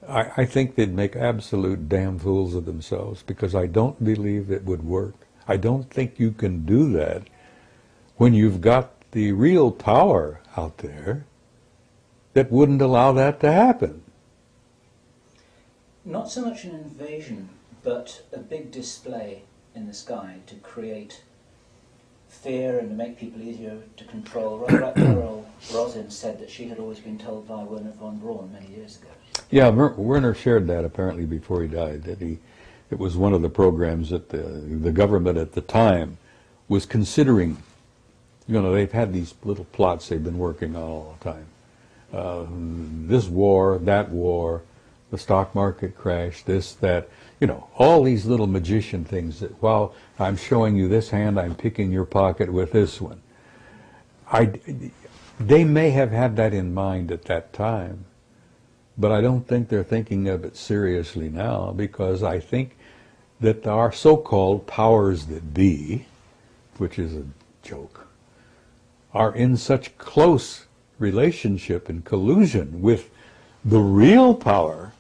I think they'd make absolute damn fools of themselves, because I don't believe it would work. I don't think you can do that when you've got the real power out there that wouldn't allow that to happen. Not so much an invasion, but a big display in the sky to create fear and to make people easier to control. Carol Rosin said that she had always been told by Werner von Braun many years ago. Yeah, Werner shared that apparently before he died, that it was one of the programs that the government at the time was considering. You know, they've had these little plots they've been working on all the time. This war, that war, the stock market crash, this, that, you know, all these little magician things that while I'm showing you this hand, I'm picking your pocket with this one. They may have had that in mind at that time, but I don't think they're thinking of it seriously now, because I think that our so-called powers that be, which is a joke, are in such close relationship and collusion with the real power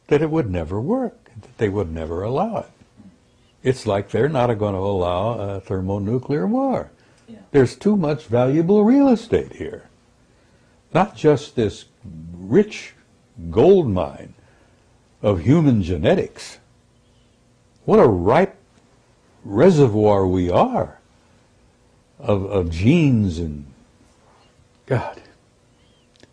that it would never work, that they would never allow it. It's like they're not going to allow a thermonuclear war. Yeah. There's too much valuable real estate here. Not just this rich gold mine of human genetics. What a ripe reservoir we are of genes and, God,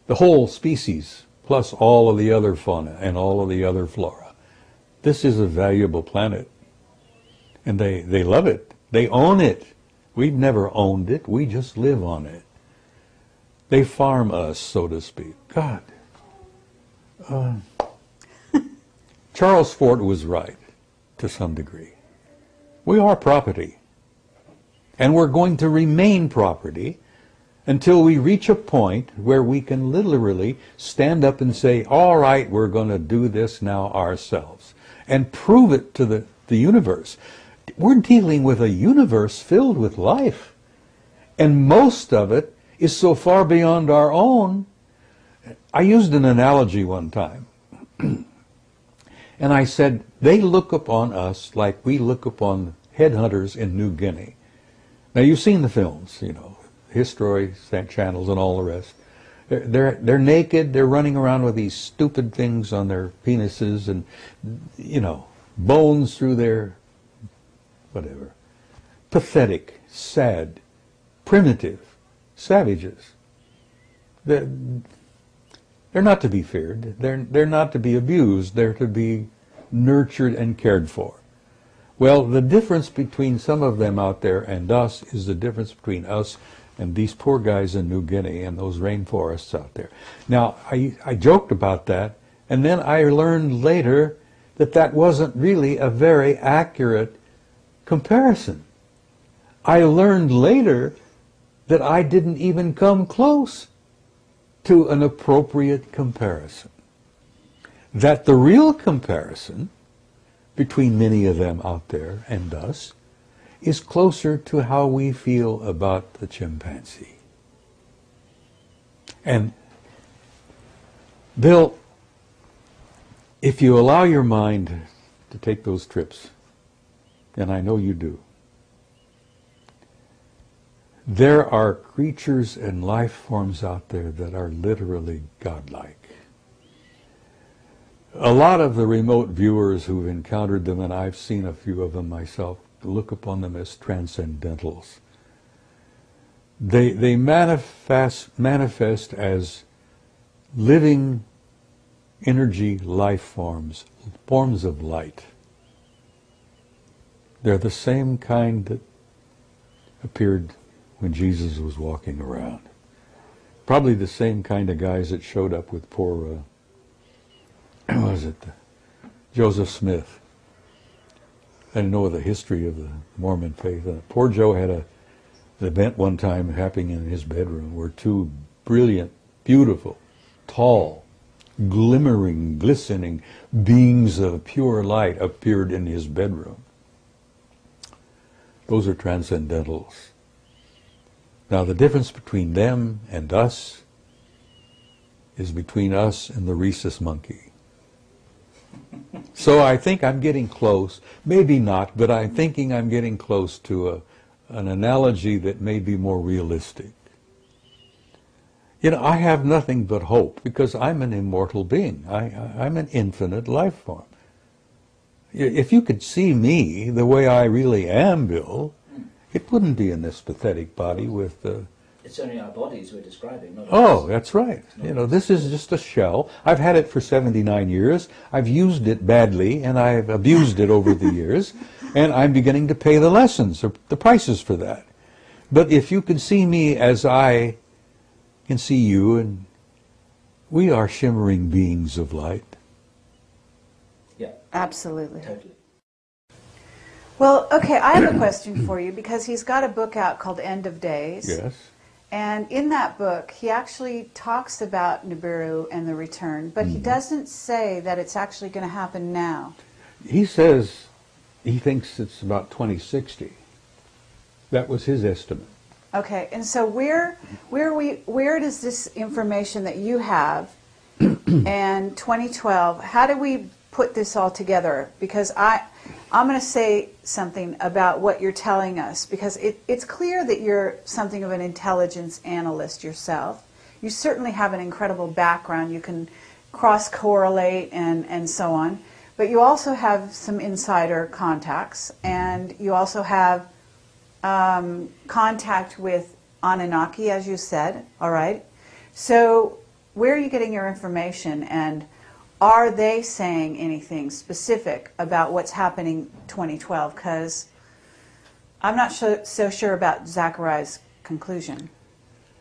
the whole species, plus all of the other fauna and all of the other flora. This is a valuable planet. And they love it. They own it. We've never owned it. We just live on it. They farm us, so to speak. God. Charles Fort was right, to some degree. We are property. And we're going to remain property until we reach a point where we can literally stand up and say, all right, we're going to do this now ourselves, and prove it to the universe. We're dealing with a universe filled with life, and most of it is so far beyond our own. I used an analogy one time, and I said, they look upon us like we look upon headhunters in New Guinea. Now, you've seen the films, you know, History channels and all the rest. They're naked, they're running around with these stupid things on their penises and, you know, bones through their, whatever. Pathetic, sad, primitive, savages. They're not to be feared. They're not to be abused. They're to be nurtured and cared for. Well, the difference between some of them out there and us is the difference between us and these poor guys in New Guinea and those rainforests out there. Now, I joked about that, and then I learned later that that wasn't really a very accurate comparison. I learned later that I didn't even come close to an appropriate comparison. That the real comparison between many of them out there and us is closer to how we feel about the chimpanzee. And Bill, if you allow your mind to take those trips, and I know you do, there are creatures and life forms out there that are literally godlike. A lot of the remote viewers who've encountered them, and I've seen a few of them myself, look upon them as transcendentals. They manifest as living energy life forms, forms of light. They're the same kind that appeared when Jesus was walking around. Probably the same kind of guys that showed up with poor, Joseph Smith. I didn't know the history of the Mormon faith. Poor Joe had an event one time happening in his bedroom where two brilliant, beautiful, tall, glimmering, glistening beings of pure light appeared in his bedroom. Those are transcendentals. Now, the difference between them and us is between us and the rhesus monkey. So I think I'm getting close, maybe not, but I'm thinking I'm getting close to an analogy that may be more realistic. You know, I have nothing but hope because I'm an immortal being. I'm an infinite life form. If you could see me the way I really am, Bill, it wouldn't be in this pathetic body with It's only our bodies we're describing, not Oh, us. that's right. You know, this is just a shell. I've had it for 79 years. I've used it badly, and I've abused it over the years, and I'm beginning to pay the lessons, or the prices for that. But if you can see me as I can see you, and we are shimmering beings of light. Yeah. Absolutely. Totally. Well, okay, I have a question for you because he's got a book out called End of Days. Yes. And in that book, he actually talks about Nibiru and the return, but he doesn't say that it's actually going to happen now. He says he thinks it's about 2060. That was his estimate. Okay, and so where does this information that you have and 2012, how do we put this all together? Because I'm going to say something about what you're telling us, because it's clear that you're something of an intelligence analyst yourself. You certainly have an incredible background. You can cross-correlate and so on. But you also have some insider contacts, and you also have contact with Anunnaki, as you said, all right? So where are you getting your information, and are they saying anything specific about what's happening 2012? Because I'm not so sure about Zachariah's conclusion.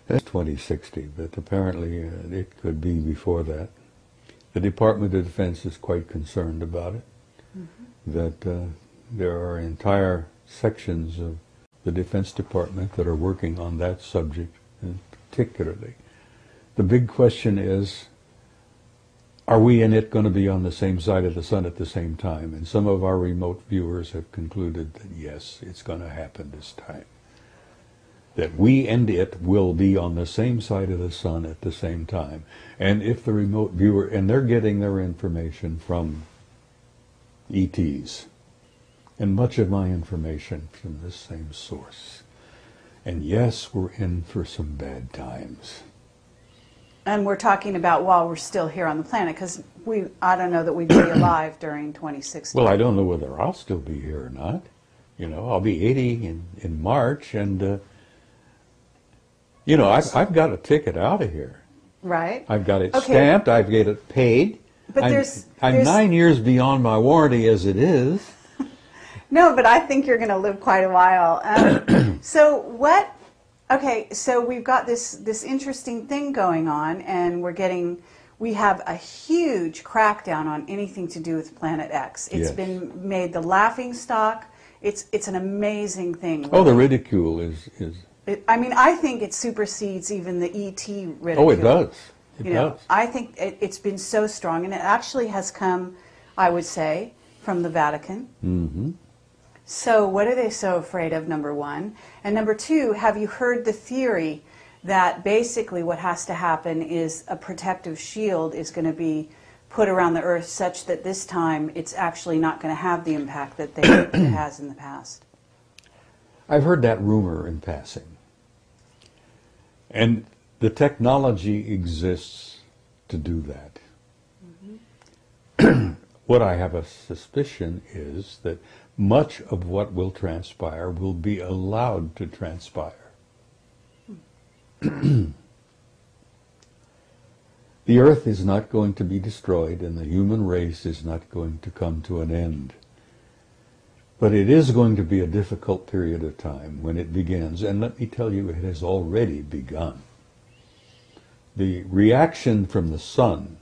That's 2060, but apparently it could be before that. The Department of Defense is quite concerned about it, that there are entire sections of the Defense Department that are working on that subject particularly. The big question is, are we in it going to be on the same side of the sun at the same time? And some of our remote viewers have concluded that yes, it's going to happen this time. That we and it will be on the same side of the sun at the same time. And if the remote viewer, and they're getting their information from ETs, and much of my information from this same source. And yes, we're in for some bad times. And we're talking about while we're still here on the planet, because I don't know that we'd be alive during 2016. Well, I don't know whether I'll still be here or not. You know, I'll be 80 in March, and, you know, I've got a ticket out of here. Right. I've got it stamped, I've got it paid. But I'm 9 years beyond my warranty as it is. No, but I think you're going to live quite a while. So we've got this interesting thing going on, and we have a huge crackdown on anything to do with Planet X. It's been made the laughing stock. It's an amazing thing. Really. Oh, the ridicule is. I think it supersedes even the ET ridicule. Oh, it does. It does. I think it's been so strong, and it actually has come, I would say, from the Vatican. Mm-hmm. So what are they so afraid of, number one? And number two, have you heard the theory that basically what has to happen is a protective shield is going to be put around the Earth such that this time it's actually not going to have the impact that it has in the past? I've heard that rumor in passing. And the technology exists to do that. Mm-hmm. What I have a suspicion is that much of what will transpire will be allowed to transpire. The Earth is not going to be destroyed, and the human race is not going to come to an end. But it is going to be a difficult period of time when it begins, and let me tell you, it has already begun. The reaction from the sun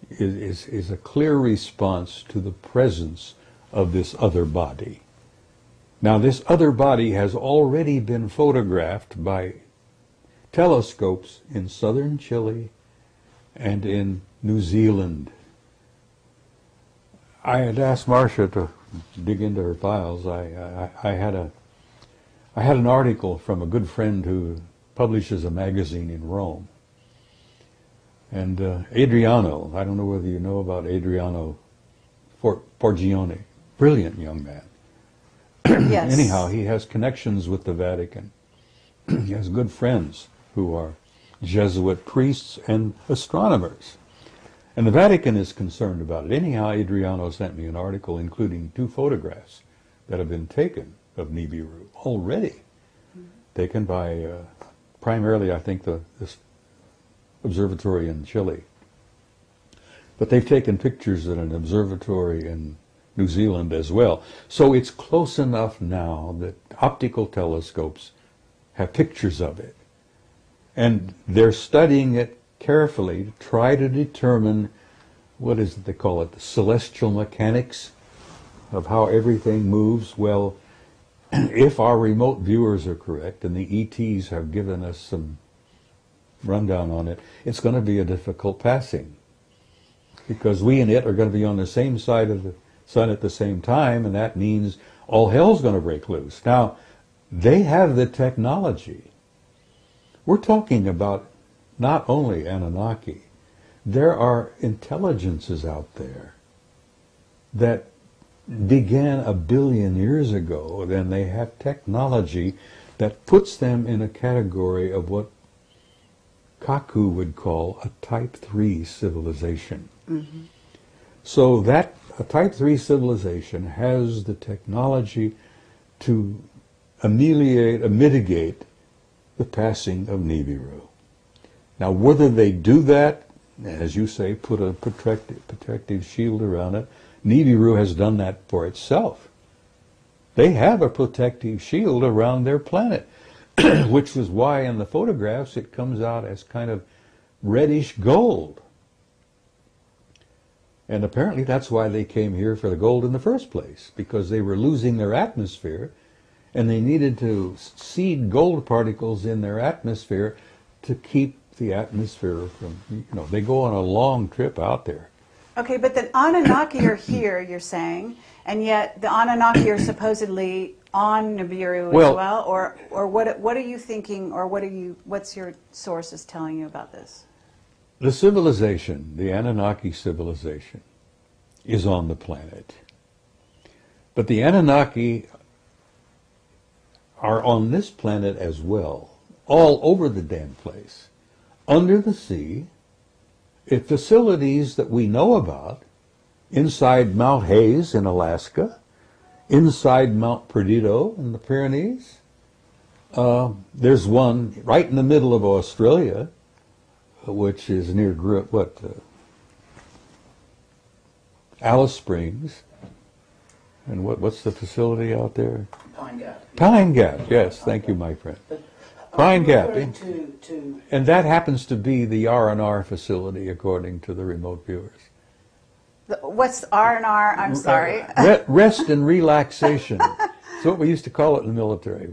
is a clear response to the presence of this other body. Now, this other body has already been photographed by telescopes in southern Chile and in New Zealand. I had asked Marcia to dig into her files. I had an article from a good friend who publishes a magazine in Rome. And Adriano, I don't know whether you know about Adriano Forgione, brilliant young man. Yes. Anyhow, he has connections with the Vatican. He has good friends who are Jesuit priests and astronomers. And the Vatican is concerned about it. Anyhow, Adriano sent me an article including 2 photographs that have been taken of Nibiru already. Taken by primarily, I think, this observatory in Chile. But they've taken pictures at an observatory in New Zealand as well. So it's close enough now that optical telescopes have pictures of it. And they're studying it carefully to try to determine, what is it they call it, the celestial mechanics of how everything moves. Well, if our remote viewers are correct, and the ETs have given us some rundown on it, it's going to be a difficult passing. Because we and it are going to be on the same side of the sun at the same time, and that means all hell's going to break loose. Now, they have the technology. We're talking about not only Anunnaki. There are intelligences out there that began 1 billion years ago, then they have technology that puts them in a category of what Kaku would call a Type 3 civilization. Mm-hmm. So that a Type 3 civilization has the technology to mitigate the passing of Nibiru. Now, whether they do that, as you say, put a protective shield around it, Nibiru has done that for itself. They have a protective shield around their planet, which is why in the photographs it comes out as kind of reddish gold. And apparently that's why they came here for the gold in the first place, because they were losing their atmosphere, and they needed to seed gold particles in their atmosphere to keep the atmosphere from, they go on a long trip out there. Okay, but the Anunnaki are here, you're saying, and yet the Anunnaki are supposedly on Nibiru as well, or what are you thinking, or what's your sources telling you about this? The civilization, the Anunnaki civilization, is on the planet. But the Anunnaki are on this planet as well, all over the damn place, under the sea, at facilities that we know about, inside Mount Hayes in Alaska, inside Mount Perdido in the Pyrenees. There's one right in the middle of Australia, which is near Alice Springs. And what's the facility out there? Pine Gap. Pine Gap, yes. Thank you, my friend. Pine Gap. And that happens to be the R&R facility, according to the remote viewers. What's R&R? I'm sorry. Rest and relaxation. That's what we used to call it in the military.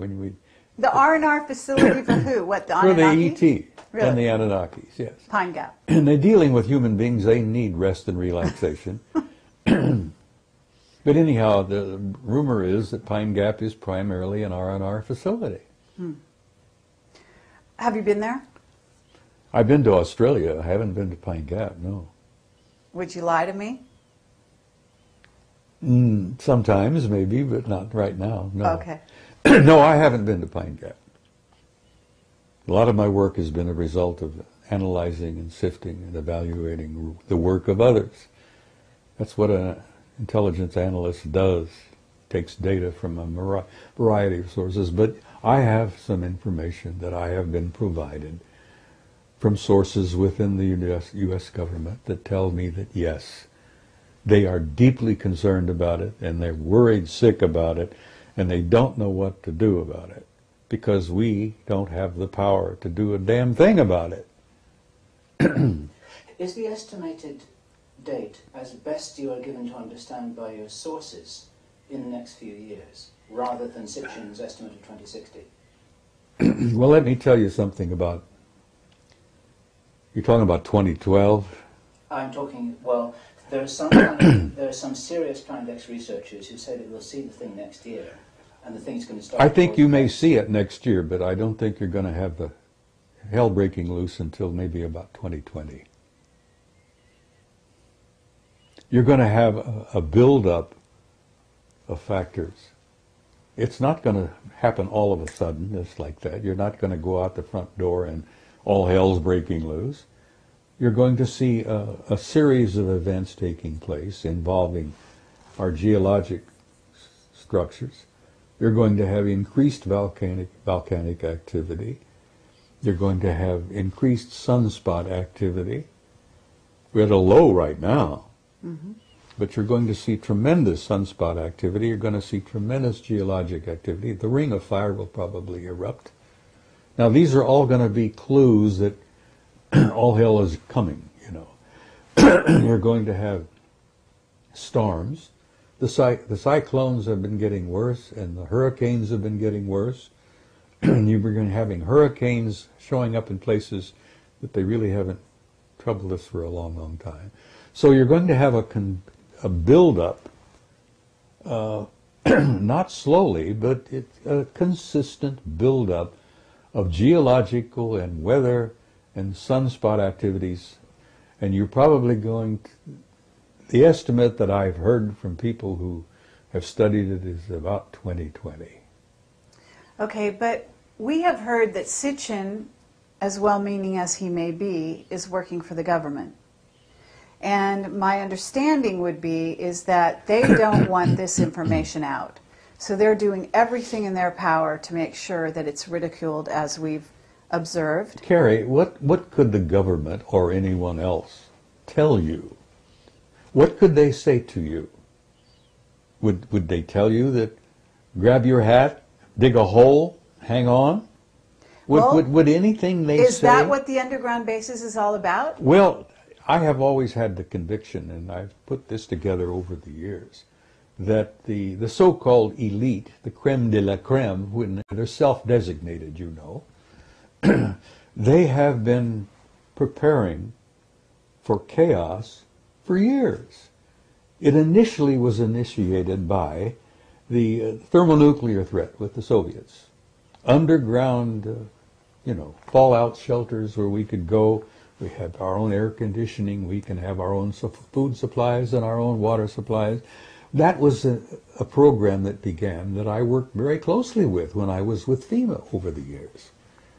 The R&R facility for who? What, the Anunnaki? For the ET Really? and the Anunnakis, yes. Pine Gap. And they're dealing with human beings. They need rest and relaxation. But anyhow, the rumor is that Pine Gap is primarily an R&R facility. Have you been there? I've been to Australia. I haven't been to Pine Gap, no. Would you lie to me? Sometimes, maybe, but not right now, no. Okay. No, I haven't been to Pine Gap. A lot of my work has been a result of analyzing and sifting and evaluating the work of others. That's what an intelligence analyst does. Takes data from a variety of sources, but I have some information that I have been provided from sources within the U.S. government that tell me that yes, they are deeply concerned about it, and they're worried sick about it, and they don't know what to do about it, because we don't have the power to do a damn thing about it. Is the estimated date, as best you are given to understand by your sources, in the next few years, rather than Sitchin's estimate of 2060? Well, let me tell you something about, you're talking about 2012? I'm talking, well, there are some serious Planet X researchers who say that we'll see the thing next year, and the thing's going to start... I think you may see it next year, but I don't think you're going to have the hell breaking loose until maybe about 2020. You're going to have a build-up of factors. It's not going to happen all of a sudden, just like that. You're not going to go out the front door and all hell's breaking loose. You're going to see a series of events taking place involving our geologic structures. You're going to have increased volcanic activity. You're going to have increased sunspot activity. We're at a low right now. Mm-hmm. But you're going to see tremendous sunspot activity. You're going to see tremendous geologic activity. The ring of fire will probably erupt. Now, these are all going to be clues that all hell is coming, You're going to have storms. The cyclones have been getting worse, and the hurricanes have been getting worse. You're going to be having hurricanes showing up in places that they really haven't troubled us for a long, long time. So you're going to have a build-up, not slowly, but a consistent build-up of geological and weather and sunspot activities. And you're probably going to, the estimate that I've heard from people who have studied it is about 2020. Okay, but we have heard that Sitchin, as well-meaning as he may be, is working for the government. And my understanding would be is that they don't want this information out. So they're doing everything in their power to make sure that it's ridiculed, as we've observed. Carrie, what could the government or anyone else tell you? What could they say to you? Would they tell you that grab your hat, dig a hole, hang on? Would anything they say... Is that what the underground bases is all about? Well, I have always had the conviction, and I've put this together over the years, that the so-called elite, the creme de la creme, when they're self-designated, you know, they have been preparing for chaos for years. It initially was initiated by the thermonuclear threat with the Soviets. Underground, fallout shelters where we could go. We have our own air conditioning. We can have our own food supplies and our own water supplies. That was a program that began that I worked very closely with when I was with FEMA over the years.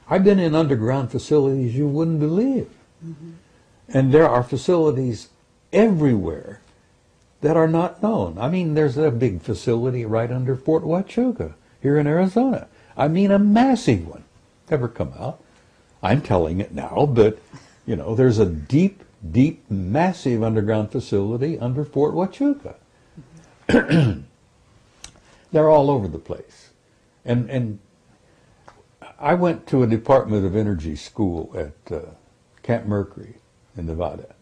I've been in underground facilities you wouldn't believe. Mm-hmm. And there are facilities everywhere that are not known. I mean, there's a big facility right under Fort Huachuca here in Arizona. I mean, a massive one. Never come out. I'm telling it now, but, there's a deep, massive underground facility under Fort Huachuca. Mm-hmm. They're all over the place. And I went to a Department of Energy school at Camp Mercury in Nevada.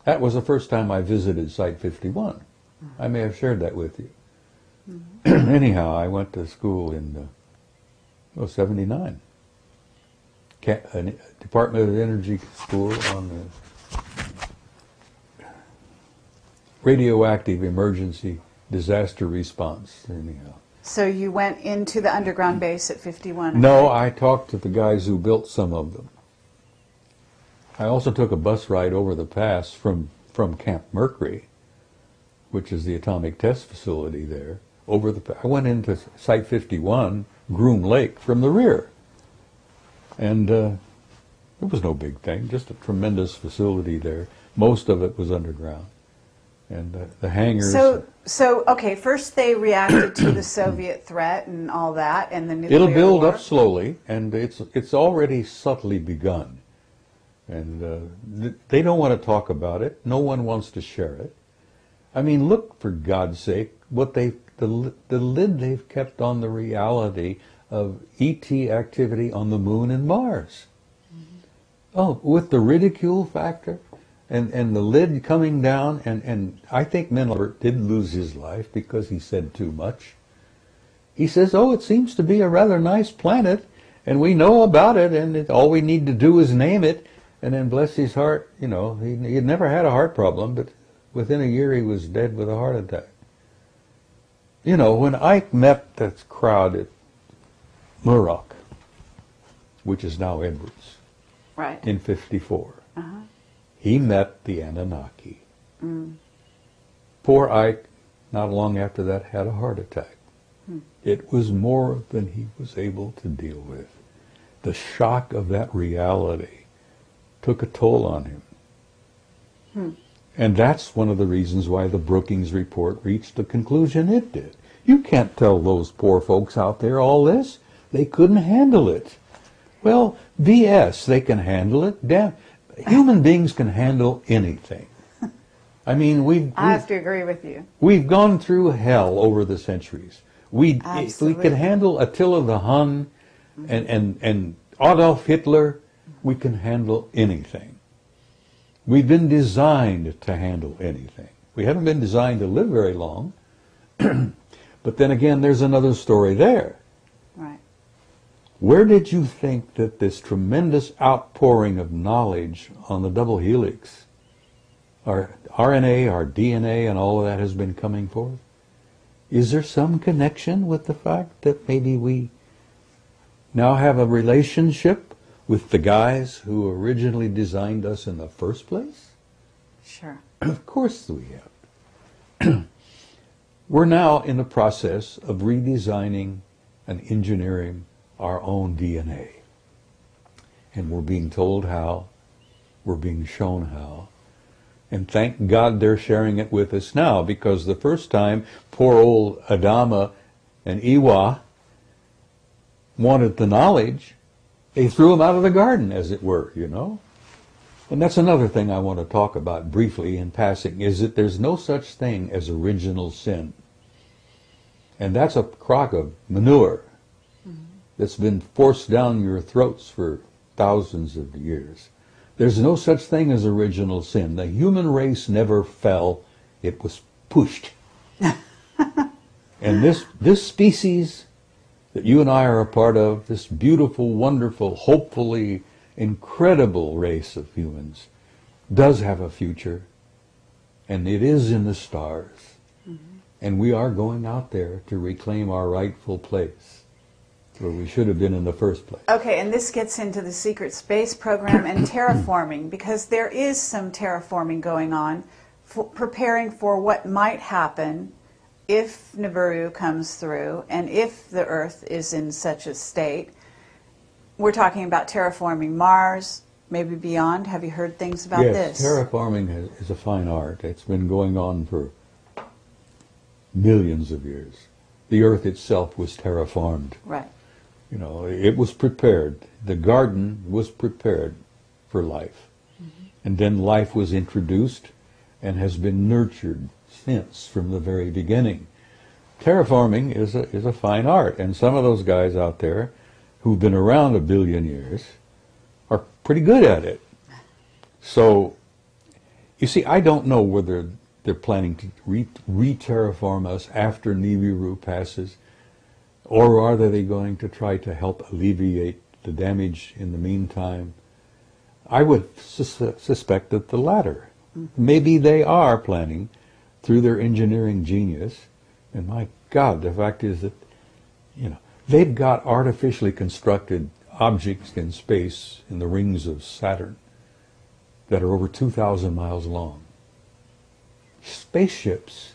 That was the first time I visited Site 51. Mm-hmm. I may have shared that with you. Mm-hmm. Anyhow, I went to school in 79. Department of Energy school on radioactive emergency disaster response. Anyhow. So you went into the underground base at 51? No, I talked to the guys who built some of them. I also took a bus ride over the pass from Camp Mercury, which is the atomic test facility there. I went into Site 51, Groom Lake, from the rear. And it was no big thing, just a tremendous facility there. Most of it was underground. And the hangars... So, okay, first they reacted to the Soviet threat and all that, and the nuclear It'll build war. Up slowly, and it's already subtly begun. And they don't want to talk about it. No one wants to share it. I mean, look, for God's sake, the lid they've kept on the reality of ET activity on the moon and Mars. Mm-hmm. Oh, with the ridicule factor and the lid coming down, and I think Mendelberg did lose his life because he said too much. He says, it seems to be a rather nice planet, and we know about it, and all we need to do is name it. And then, bless his heart, he had never had a heart problem, but within a year he was dead with a heart attack. When Ike met that crowd at Muroc, which is now Edwards, right, in 54, he met the Anunnaki. Mm. Poor Ike, not long after that, had a heart attack. Mm. It was more than he was able to deal with. The shock of that reality took a toll on him. Hmm. And that's one of the reasons why the Brookings report reached the conclusion it did. You can't tell those poor folks out there all this. They couldn't handle it. Well, BS, they can handle it. Damn, human beings can handle anything. I mean, I have to agree with you. We've gone through hell over the centuries. We could handle Attila the Hun and Adolf Hitler. We can handle anything. We've been designed to handle anything. We haven't been designed to live very long. But then again, there's another story there. Right. Where did you think that this tremendous outpouring of knowledge on the double helix, our RNA, our DNA, and all of that has been coming forth? Is there some connection with the fact that maybe we now have a relationship with the guys who originally designed us in the first place? Sure. Of course we have. We're now in the process of redesigning and engineering our own DNA. And we're being told how, we're being shown how. And thank God they're sharing it with us now, because the first time poor old Adama and Iwa wanted the knowledge, they threw him out of the garden, as it were, And that's another thing I want to talk about briefly in passing, is that there's no such thing as original sin. And that's a crock of manure that's been forced down your throats for thousands of years. There's no such thing as original sin. The human race never fell. It was pushed. And this species that you and I are a part of, this beautiful, wonderful, hopefully incredible race of humans, does have a future, and it is in the stars. And we are going out there to reclaim our rightful place, where we should have been in the first place. Okay, and this gets into the secret space program and terraforming, because there is some terraforming going on, preparing for what might happen if Nibiru comes through and if the Earth is in such a state. We're talking about terraforming Mars, maybe beyond. Have you heard things about this? Yes, terraforming is a fine art. It's been going on for millions of years. The Earth itself was terraformed. Right. You know, it was prepared. The garden was prepared for life. And then life was introduced and has been nurtured since, from the very beginning. Terraforming is a fine art, and some of those guys out there who've been around a billion years are pretty good at it. So, you see, I don't know whether they're planning to re-terraform us after Nibiru passes, or are they going to try to help alleviate the damage in the meantime? I would suspect that the latter. Maybe they are planning, through their engineering genius, and my God, the fact is that, you know, they've got artificially constructed objects in space in the rings of Saturn that are over 2,000 miles long. Spaceships,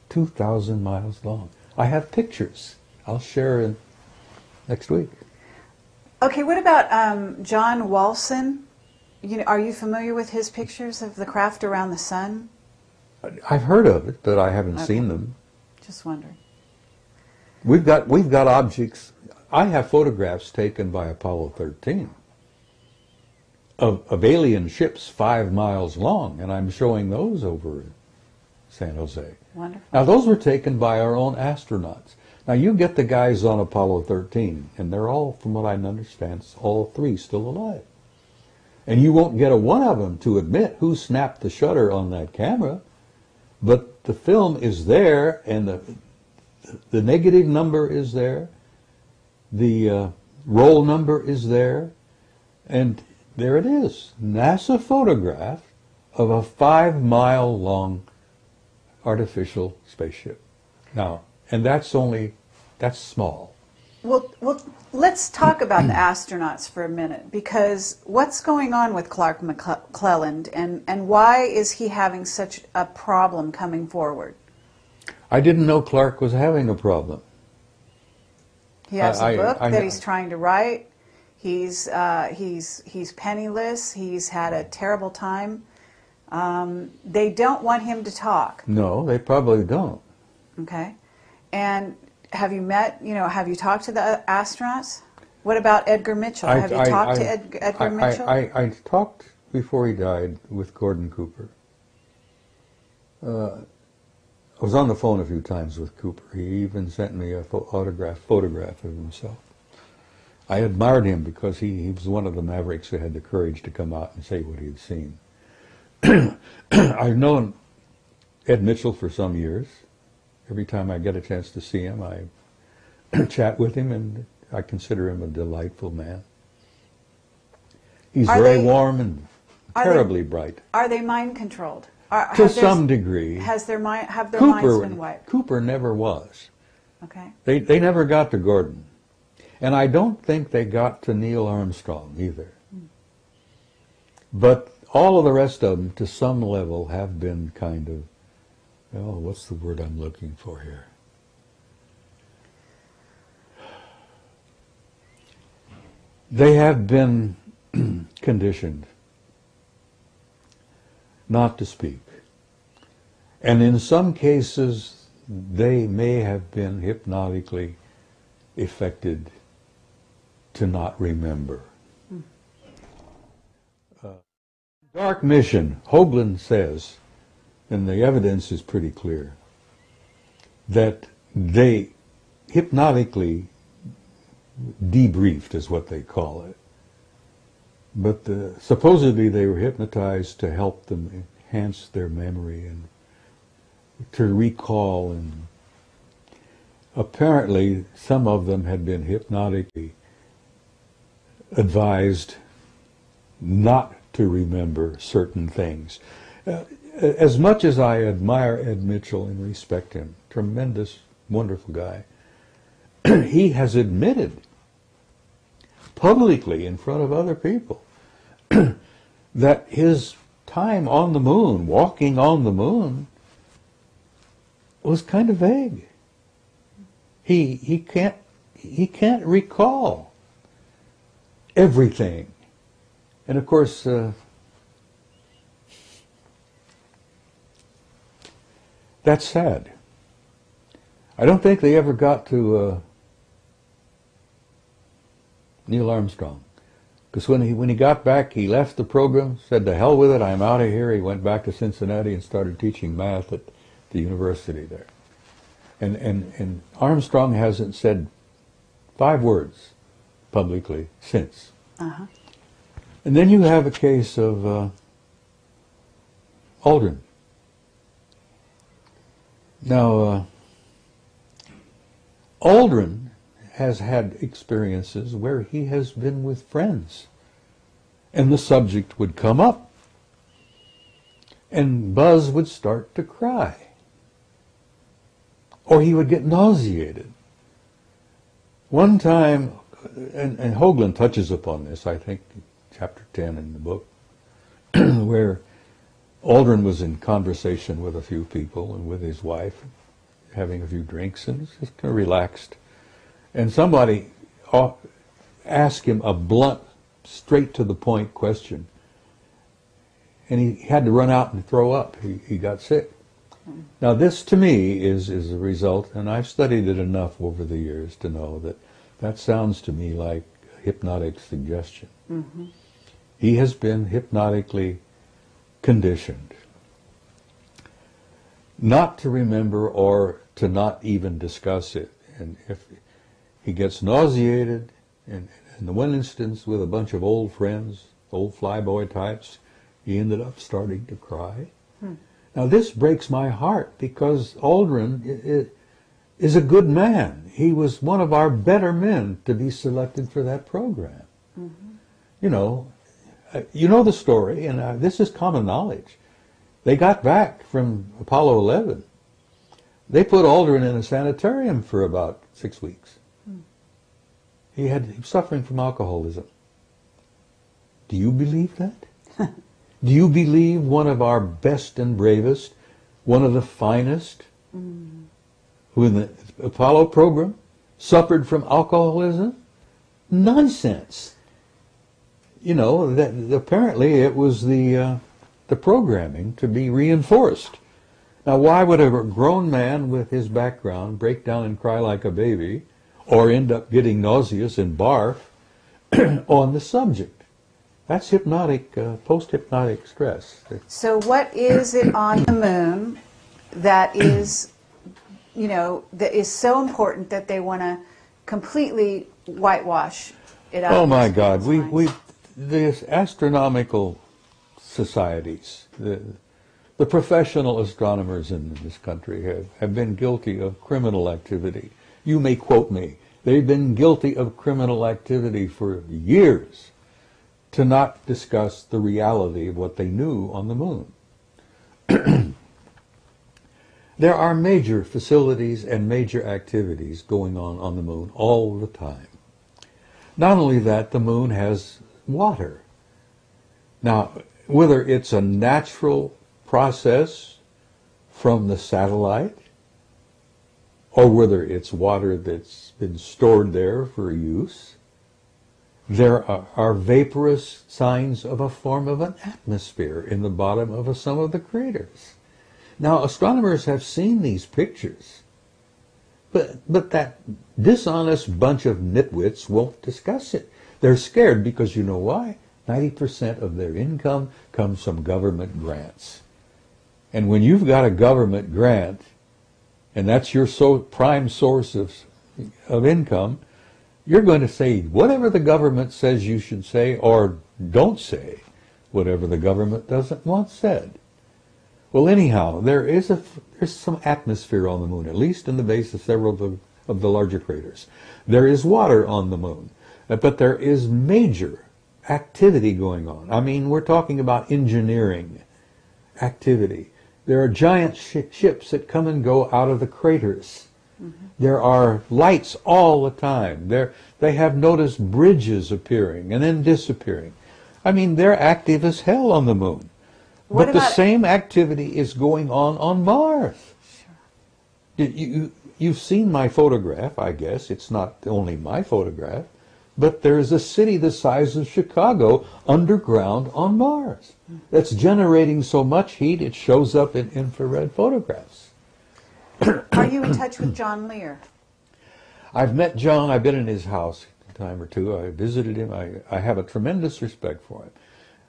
2,000 miles long. I have pictures. I'll share next week. Okay, what about John Walson? You know, are you familiar with his pictures of the craft around the sun? I've heard of it, but I haven't seen them. Just wondering. We've got objects. I have photographs taken by Apollo 13 of alien ships 5 miles long, and I'm showing those over in San Jose. Wonderful. Now, those were taken by our own astronauts. Now, you get the guys on Apollo 13, and they're all, from what I understand, all 3 still alive. And you won't get a one of them to admit who snapped the shutter on that camera, but the film is there, and the negative number is there, the roll number is there, and there it is. NASA photograph of a 5-mile long artificial spaceship. Now, and that's small. Well, let's talk about the astronauts for a minute, because what's going on with Clark McClelland, and why is he having such a problem coming forward? I didn't know Clark was having a problem. He has a book that he's trying to write. He's penniless. He's had a terrible time. They don't want him to talk. No, they probably don't. Okay. And have you talked to the astronauts? What about Edgar Mitchell? Have you talked to Edgar Mitchell? I talked before he died with Gordon Cooper. I was on the phone a few times with Cooper. He even sent me a photograph of himself. I admired him because he was one of the mavericks who had the courage to come out and say what he had seen. I've known Ed Mitchell for some years. Every time I get a chance to see him, I chat with him, and I consider him a delightful man. He's very warm and terribly bright. Are they mind controlled? To some degree. Have their minds been wiped? Cooper never was. Okay. They never got to Gordon. And I don't think they got to Neil Armstrong either. But all of the rest of them, to some level, have been kind of, what's the word I'm looking for here? They have been conditioned not to speak. And in some cases, they may have been hypnotically affected to not remember. Dark mission, Hoagland says, and the evidence is pretty clear, that they hypnotically debriefed, is what they call it. But supposedly they were hypnotized to help them enhance their memory and to recall. And apparently some of them had been hypnotically advised not to remember certain things. As much as I admire Ed Mitchell and respect him, tremendous, wonderful guy, he has admitted publicly in front of other people that his time on the moon, walking on the moon, was kind of vague. He can't recall everything. And of course, that's sad. I don't think they ever got to Neil Armstrong. Because when he got back, he left the program, said, "To hell with it, I'm out of here." He went back to Cincinnati and started teaching math at the university there. And Armstrong hasn't said 5 words publicly since. Uh-huh. And then you have a case of Aldrin. Now, Aldrin has had experiences where he has been with friends, and the subject would come up, and Buzz would start to cry, or he would get nauseated. One time, and Hoagland touches upon this, I think, chapter 10 in the book, where Aldrin was in conversation with a few people and with his wife, having a few drinks, and just kind of relaxed. And somebody asked him a blunt, straight to the point question, and he had to run out and throw up. He got sick. Now this to me is a result, and I've studied it enough over the years to know that sounds to me like hypnotic suggestion. Mm-hmm. He has been hypnotically conditioned not to remember or to not even discuss it. And if he gets nauseated, and in the one instance with a bunch of old friends, old flyboy types, he ended up starting to cry. Now this breaks my heart, because Aldrin is a good man. He was one of our better men to be selected for that program. Mm-hmm. You know the story, and this is common knowledge. They got back from Apollo 11. They put Aldrin in a sanitarium for about 6 weeks. He was suffering from alcoholism. Do you believe that? Do you believe one of our best and bravest, one of the finest, who in the Apollo program suffered from alcoholism? Nonsense. That apparently it was the programming to be reinforced. Now, why would a grown man with his background break down and cry like a baby, or end up getting nauseous and barf on the subject? That's hypnotic, post-hypnotic stress. So what is it on the moon that is, that is so important that they want to completely whitewash it out? Oh my God, the astronomical societies, the professional astronomers in this country have been guilty of criminal activity. You may quote me. They've been guilty of criminal activity for years, to not discuss the reality of what they knew on the moon. There are major facilities and major activities going on the moon all the time. Not only that, the moon has water. Now, whether it's a natural process from the satellite, or whether it's water that's been stored there for use, there are vaporous signs of a form of an atmosphere in the bottom of some of the craters. Now, astronomers have seen these pictures, but that dishonest bunch of nitwits won't discuss it. They're scared because you know why? 90% of their income comes from government grants. And when you've got a government grant, and that's your prime source of income, you're going to say whatever the government says you should say, or don't say whatever the government doesn't want said. Well, anyhow, there's some atmosphere on the moon, at least in the base of several of the larger craters. There is water on the moon, but there is major activity going on. I mean, we're talking about engineering activity. There are giant ships that come and go out of the craters. Mm-hmm. There are lights all the time. They have noticed bridges appearing and then disappearing. I mean, they're active as hell on the moon. But the same activity is going on Mars. Sure. You've seen my photograph, I guess. It's not only my photograph. But there's a city the size of Chicago underground on Mars that's generating so much heat it shows up in infrared photographs. Are you in touch with John Lear? I've met John. I've been in his house a time or two. I visited him. I have a tremendous respect for him.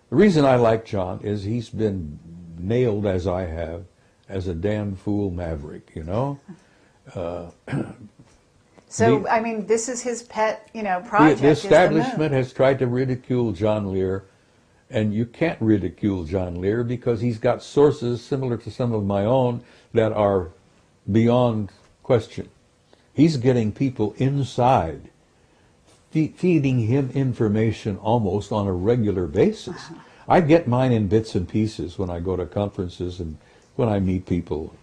The reason I like John is he's been nailed, as I have, as a damn fool maverick, you know? So, I mean, this is his pet, project. The establishment has tried to ridicule John Lear, and you can't ridicule John Lear because he's got sources similar to some of my own that are beyond question. He's getting people inside, feeding him information almost on a regular basis. I get mine in bits and pieces when I go to conferences and when I meet people,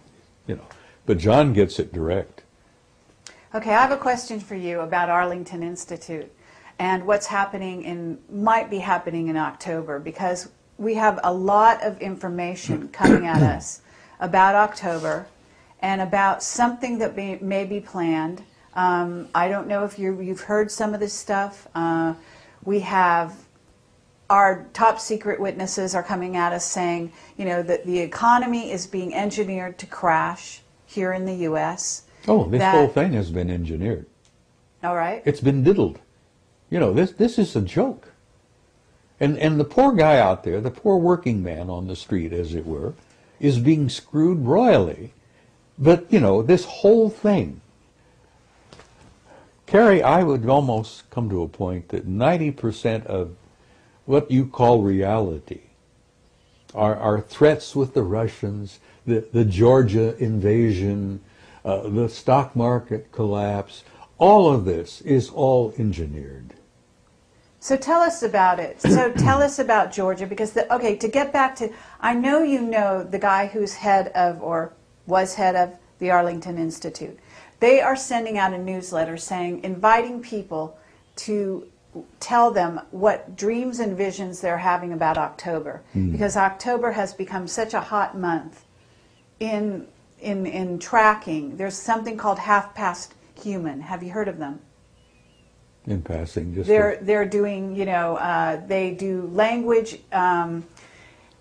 but John gets it direct. Okay, I have a question for you about Arlington Institute and what's might be happening in October, because we have a lot of information coming at us about October and about something that may be planned. I don't know if you've heard some of this stuff. We have our top secret witnesses are coming at us saying, that the economy is being engineered to crash here in the U.S. Oh, this whole thing has been engineered. All right. It's been diddled. This is a joke. And the poor guy out there, the poor working man on the street, as it were, is being screwed royally. But, this whole thing, Carrie, I would almost come to a point that 90% of what you call reality are threats with the Russians, the Georgia invasion, the stock market collapse. All of this is all engineered. So tell us about it. So tell us about Georgia, because, to get back to, I know you know the guy who's head of, or was head of, the Arlington Institute. They are sending out a newsletter inviting people to tell them what dreams and visions they're having about October, because October has become such a hot month in tracking. There's something called Half Past Human. Have you heard of them? In passing, just they're doing, they do language.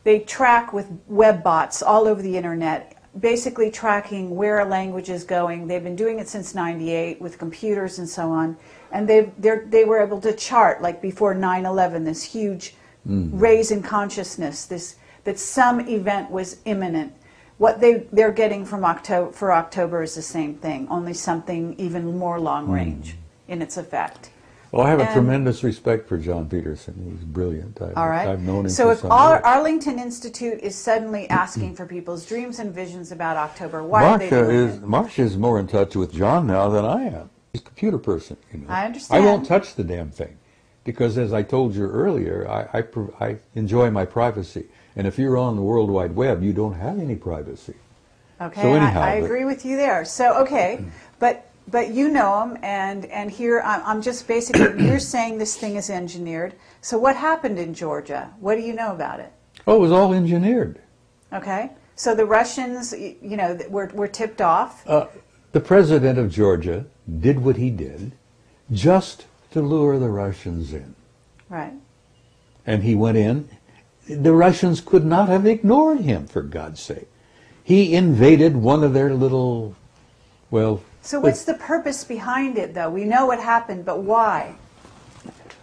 They track with web bots all over the internet, basically tracking where a language is going. They've been doing it since '98 with computers and so on, and they were able to chart, like before 9/11, this huge raise in consciousness, that some event was imminent. What they're getting from October is the same thing, only something even more long range in its effect. Well, I have a tremendous respect for John Peterson. He's brilliant. All right. I've known him so for if some years. Arlington Institute is suddenly asking for people's dreams and visions about October, why are they doing it? Marcia is more in touch with John now than I am. He's a computer person. I understand. I won't touch the damn thing because, as I told you earlier, I enjoy my privacy. And if you're on the World Wide Web, you don't have any privacy. Okay, so anyhow, I agree with you there. So, okay, but you know him, and here I'm just basically, you're saying this thing is engineered. So what happened in Georgia? What do you know about it? Oh, it was all engineered. Okay, so the Russians, were tipped off. The president of Georgia did what he did just to lure the Russians in. Right. And he went in. The Russians could not have ignored him, for God's sake. He invaded one of their little, So what's the purpose behind it, though? We know what happened, but why?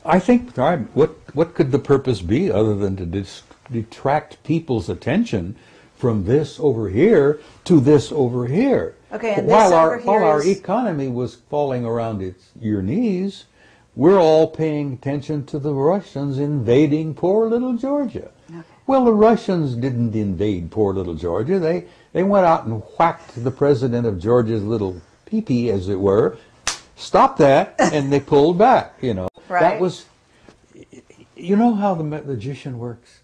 I think, what could the purpose be other than to detract people's attention from this over here to this over here? Okay, and while our economy was falling around your knees, we're all paying attention to the Russians invading poor little Georgia. Okay. Well, the Russians didn't invade poor little Georgia. They went out and whacked the president of Georgia's little pee-pee, as it were, stop that, and they pulled back, you know. Right. That was, you know how the magician works?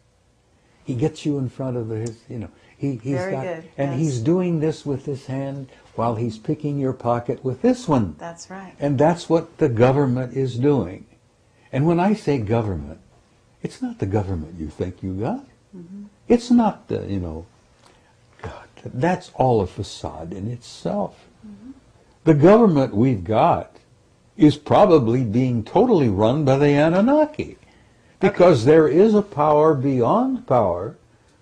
He gets you in front of his, you know, he's Very got, good, and yes. he's doing this with this hand while he's picking your pocket with this one. That's right. And that's what the government is doing. And when I say government, it's not the government you think you got. Mm-hmm. It's not the, you know, God, that's all a facade in itself. Mm-hmm. The government we've got is probably being totally run by the Anunnaki. Because there is a power beyond power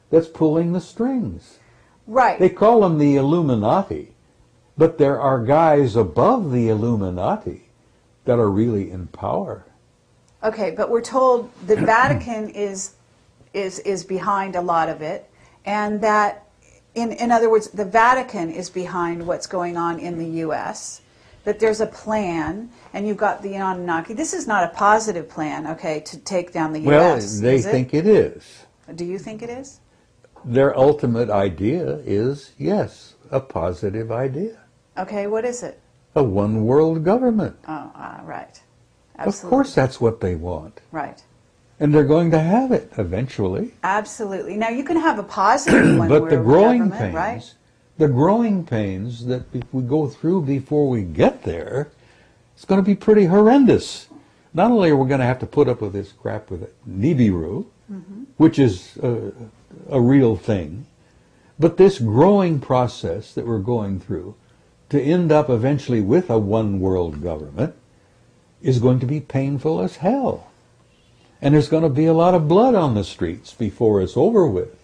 that's pulling the strings. Right. They call them the Illuminati, but there are guys above the Illuminati that are really in power. Okay, but we're told the Vatican is behind a lot of it, and that, in other words, the Vatican is behind what's going on in the U.S., that there's a plan, and you've got the Anunnaki. This is not a positive plan, okay, to take down the U.S., Well, they think it is. Do you think it is? Their ultimate idea is, yes, a positive idea. Okay, what is it? A one-world government. Oh, right. Absolutely. Of course that's what they want. Right. And they're going to have it eventually. Absolutely. Now, you can have a positive one, But the growing government, pains, right? the growing pains that we go through before we get there, it's going to be pretty horrendous. Not only are we going to have to put up with this crap with Nibiru, which is a real thing, but this growing process that we're going through to end up eventually with a one-world government is going to be painful as hell. And there's going to be a lot of blood on the streets before it's over with.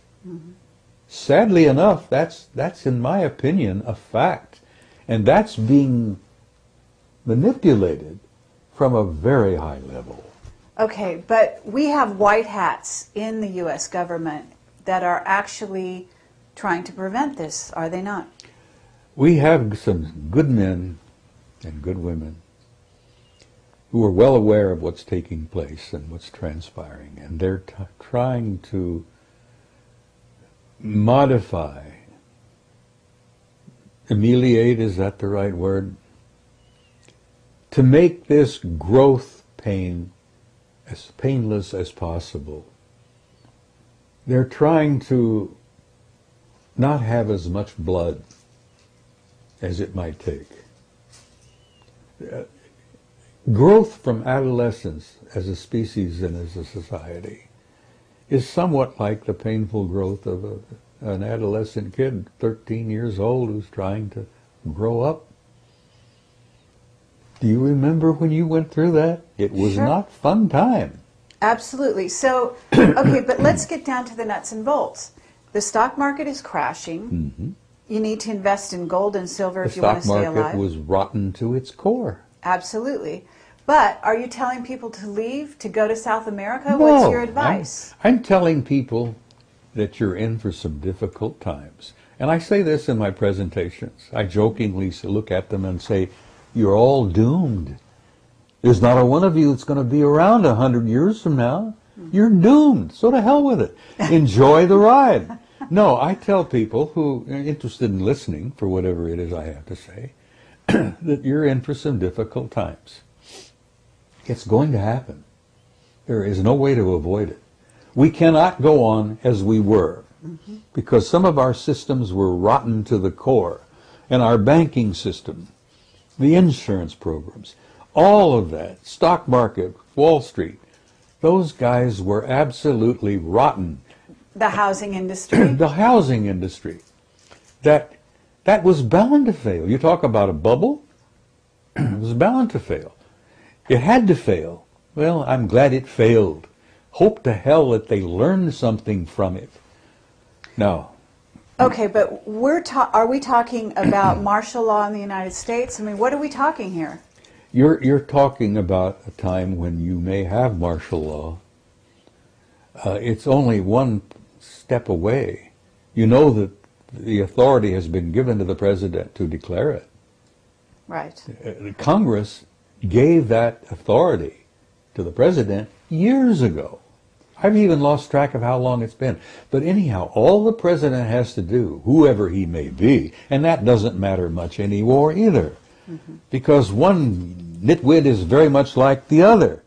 Sadly enough, that's in my opinion a fact. And that's being manipulated from a very high level. Okay, but we have white hats in the U.S. government that are actually trying to prevent this, are they not? We have some good men and good women who are well aware of what's taking place and what's transpiring, and they're trying to modify, ameliorate, is that the right word? To make this growth pain as painless as possible. They're trying to not have as much blood as it might take. Growth from adolescence as a species and as a society is somewhat like the painful growth of an adolescent kid, 13 years old, who's trying to grow up. Do you remember when you went through that? It was Sure. not fun time. Absolutely. So, okay, but let's get down to the nuts and bolts. The stock market is crashing. You need to invest in gold and silver if you want to stay The stock market alive. was rotten to its core. Absolutely. But are you telling people to leave, to go to South America? What's your advice? I'm telling people that you're in for some difficult times. And I say this in my presentations. I jokingly look at them and say, you're all doomed. There's not a one of you that's going to be around 100 years from now. You're doomed. So to hell with it. Enjoy the ride. No, I tell people who are interested in listening for whatever it is I have to say, that you're in for some difficult times. It's going to happen. There is no way to avoid it. We cannot go on as we were, because some of our systems were rotten to the core, and our banking system, the insurance programs, all of that, stock market, Wall Street, those guys were absolutely rotten. The housing industry? The housing industry, that was bound to fail. You talk about a bubble, it was bound to fail. It had to fail. Well, I'm glad it failed. Hope to hell that they learned something from it. Now, Okay, but are we talking about martial law in the United States? I mean, what are we talking here? you're talking about a time when you may have martial law. It's only one step away. You know that the authority has been given to the president to declare it. Right. Congress gave that authority to the president years ago. I've even lost track of how long it's been. But anyhow, all the president has to do, whoever he may be, and that doesn't matter much anymore either, because one nitwit is very much like the other.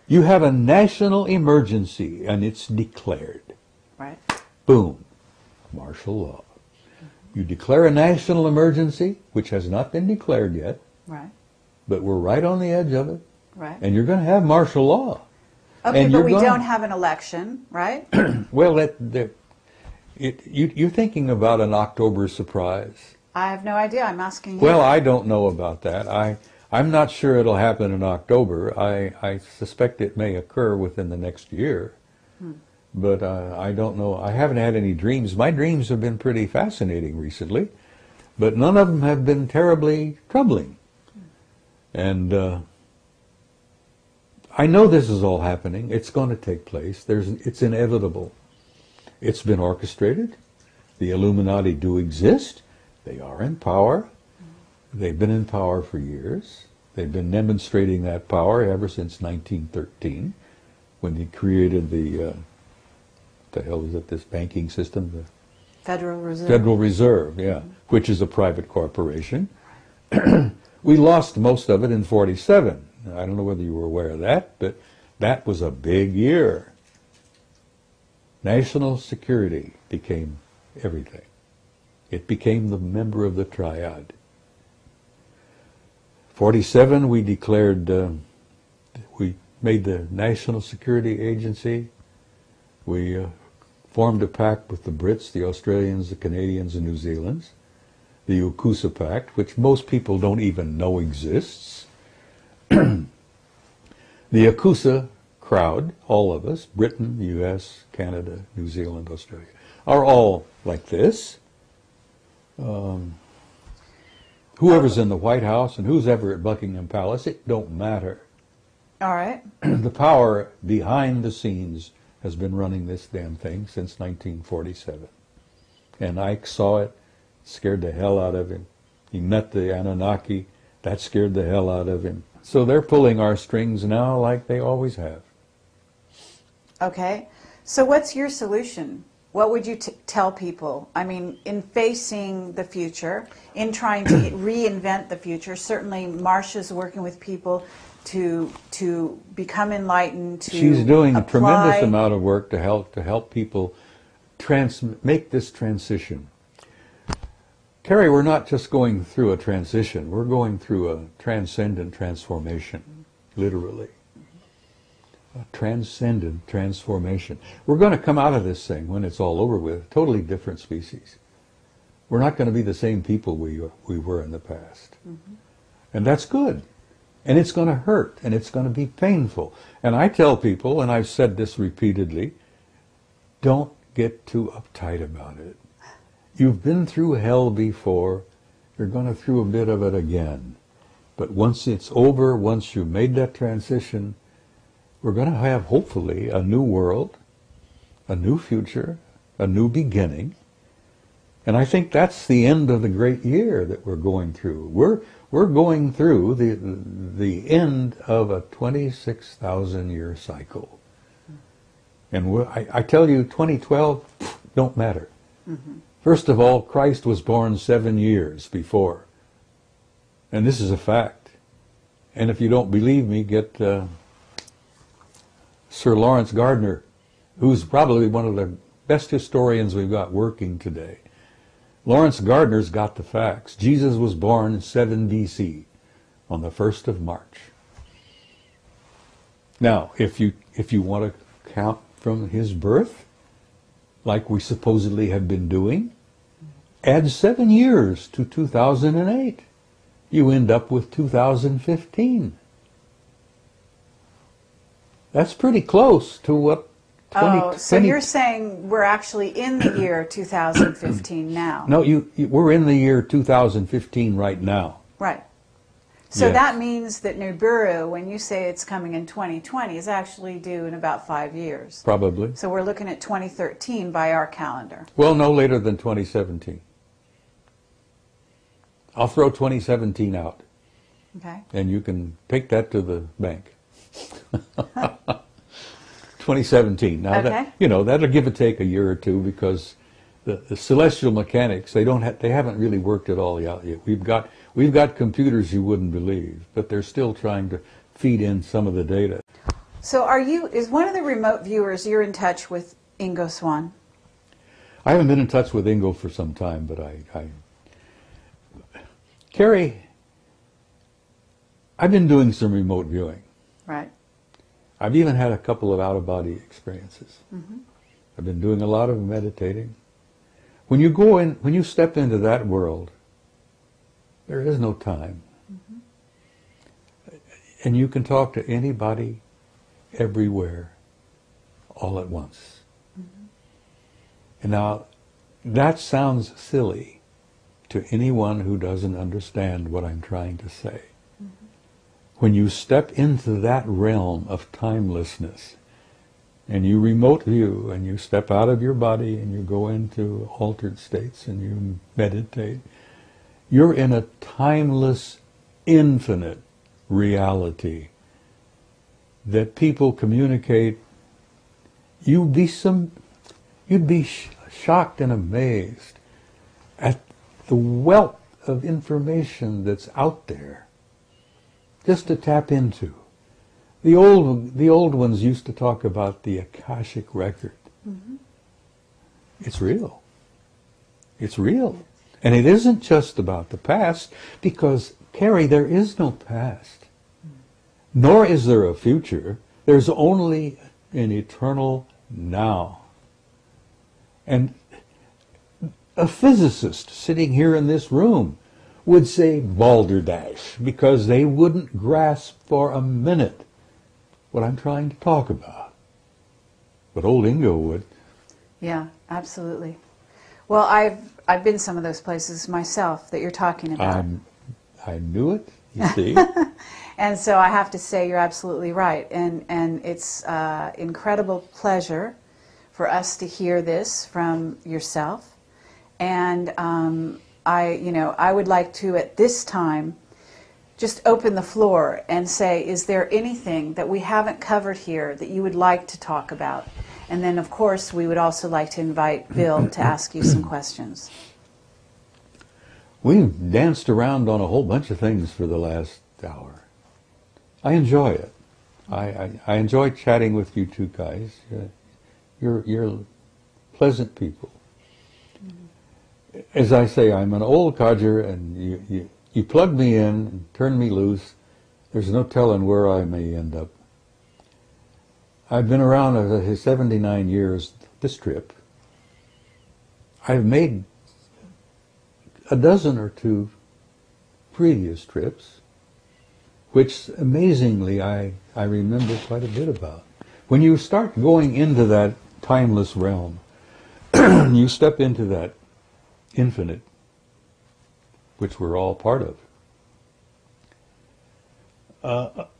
You have a national emergency, and it's declared. Right. Boom. Martial law. You declare a national emergency, which has not been declared yet, Right. but we're right on the edge of it, Right. and you're going to have martial law. Okay, and but you're we gonna- don't have an election, right? Well, you're thinking about an October surprise. I have no idea. I'm asking you. Well, I don't know about that. I'm not sure it'll happen in October. I suspect it may occur within the next year. But I don't know. I haven't had any dreams. My dreams have been pretty fascinating recently, but none of them have been terribly troubling. And I know this is all happening. It's going to take place. It's inevitable. It's been orchestrated. The Illuminati do exist. They are in power. They've been in power for years. They've been demonstrating that power ever since 1913, when they created the hell is it, this banking system? The Federal Reserve. Federal Reserve, yeah, which is a private corporation. We lost most of it in 47. I don't know whether you were aware of that, but that was a big year. National security became everything. It became the member of the triad. 47, we declared, we made the National Security Agency. We formed a pact with the Brits, the Australians, the Canadians, and New Zealanders. The UKUSA Pact, which most people don't even know exists. The UKUSA crowd, all of us, Britain, US, Canada, New Zealand, Australia, are all like this. Whoever's in the White House and who's ever at Buckingham Palace, it don't matter. All right. The power behind the scenes has been running this damn thing since 1947. And Ike saw it, scared the hell out of him. He met the Anunnaki, that scared the hell out of him. So they're pulling our strings now like they always have. Okay. So what's your solution? What would you tell people? I mean, in facing the future, in trying to reinvent the future, certainly Marsha's working with people to become enlightened, to She's doing apply. a tremendous amount of work to help people make this transition. Carrie, we're not just going through a transition, we're going through a transcendent transformation, literally. A transcendent transformation. We're going to come out of this thing when it's all over with, totally different species. We're not going to be the same people we were in the past. And that's good. And it's going to hurt, and it's going to be painful. And I tell people, and I've said this repeatedly, don't get too uptight about it. You've been through hell before, you're going to through a bit of it again. But once it's over, once you've made that transition, we're going to have, hopefully, a new world, a new future, a new beginning. And I think that's the end of the great year that we're going through. We're going through the end of a 26,000-year cycle. And I tell you, 2012 don't matter. First of all, Christ was born 7 years before. And this is a fact. And if you don't believe me, get Sir Lawrence Gardner, who's probably one of the best historians we've got working today. Lawrence Gardner's got the facts. Jesus was born in 7 BC on the 1st of March. Now, if you want to count from his birth, like we supposedly have been doing, add 7 years to 2008. You end up with 2015. That's pretty close to what 20... So you're saying we're actually in the year 2015 now? No, we're in the year 2015 right now. Right. So Yes. that means that Nibiru, when you say it's coming in 2020, is actually due in about 5 years. Probably. So we're looking at 2013 by our calendar. Well, no later than 2017. I'll throw 2017 out, Okay. and you can take that to the bank. 2017. Now, Okay. that'll give or take a year or two, because the celestial mechanics, they haven't really worked it all out yet. We've got computers you wouldn't believe, but they're still trying to feed in some of the data. So is one of the remote viewers, you're in touch with Ingo Swann? I haven't been in touch with Ingo for some time, but Carrie, I've been doing some remote viewing. Right. I've even had a couple of out-of-body experiences. Mm-hmm. I've been doing a lot of meditating. When you step into that world, there is no time. Mm-hmm. And you can talk to anybody, everywhere, all at once. Mm-hmm. And now, that sounds silly to anyone who doesn't understand what I'm trying to say. Mm-hmm. When you step into that realm of timelessness, and you remote view, and you step out of your body, and you go into altered states, and you meditate, you're in a timeless, infinite reality that people communicate. You'd be shocked and amazed at the wealth of information that's out there just to tap into. The old ones used to talk about the Akashic record. Mm-hmm. It's real. It's real. And it isn't just about the past, because, Carrie, there is no past. Nor is there a future. There's only an eternal now. And a physicist sitting here in this room would say balderdash, because they wouldn't grasp for a minute what I'm trying to talk about. But old Ingo would. Yeah, absolutely. Well, I've been some of those places myself that you're talking about. I knew it, you see. And so I have to say you're absolutely right. And it's incredible pleasure for us to hear this from yourself. And I would like to, at this time, just open the floor and say, is there anything that we haven't covered here that you would like to talk about? And then, of course, we would also like to invite Bill to ask you some questions. We've danced around on a whole bunch of things for the last hour. I enjoy it. I enjoy chatting with you two guys. You're pleasant people. Mm-hmm. As I say, I'm an old codger, and you plug me in and turn me loose. There's no telling where I may end up. I've been around 79 years this trip. I've made a dozen or two previous trips, which amazingly I remember quite a bit about. When you start going into that timeless realm, you step into that infinite, which we're all part of.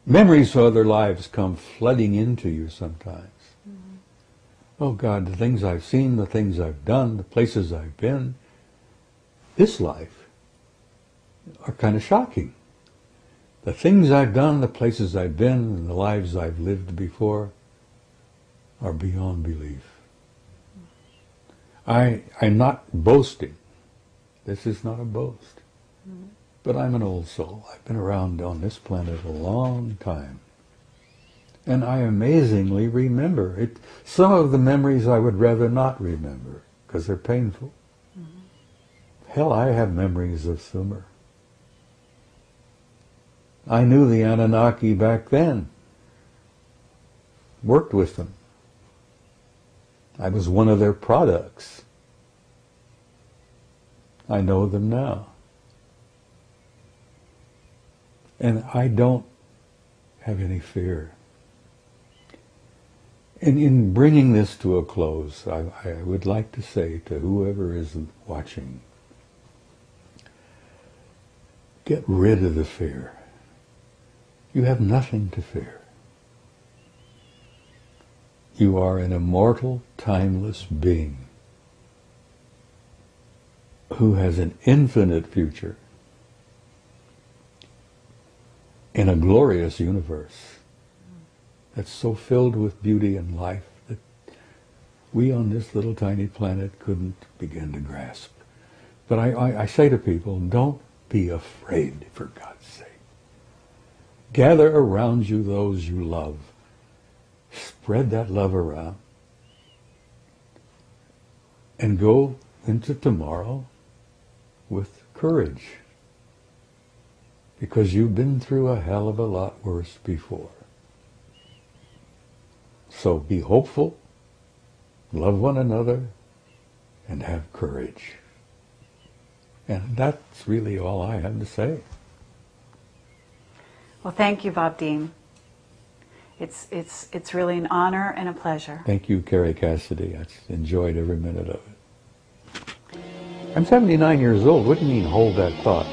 Memories of other lives come flooding into you sometimes. Mm-hmm. Oh God, the things I've seen, the things I've done, the places I've been, this life are kind of shocking. The things I've done, the places I've been, and the lives I've lived before are beyond belief. I'm not boasting. This is not a boast. Mm-hmm. But I'm an old soul. I've been around on this planet a long time. And I amazingly remember it. Some of the memories I would rather not remember, because they're painful. Mm-hmm. Hell, I have memories of Sumer. I knew the Anunnaki back then. Worked with them. I was one of their products. I know them now. And I don't have any fear. And in bringing this to a close, I would like to say to whoever is watching, get rid of the fear. You have nothing to fear. You are an immortal, timeless being who has an infinite future in a glorious universe that's so filled with beauty and life that we on this little tiny planet couldn't begin to grasp. But I say to people, don't be afraid, for God's sake. Gather around you those you love. Spread that love around. And go into tomorrow with courage. Because you've been through a hell of a lot worse before. So be hopeful, love one another, and have courage. And that's really all I have to say. Well, thank you, Bob Dean. It's really an honor and a pleasure. Thank you, Carrie Cassidy. I enjoyed every minute of it. I'm 79 years old. What do you mean, hold that thought?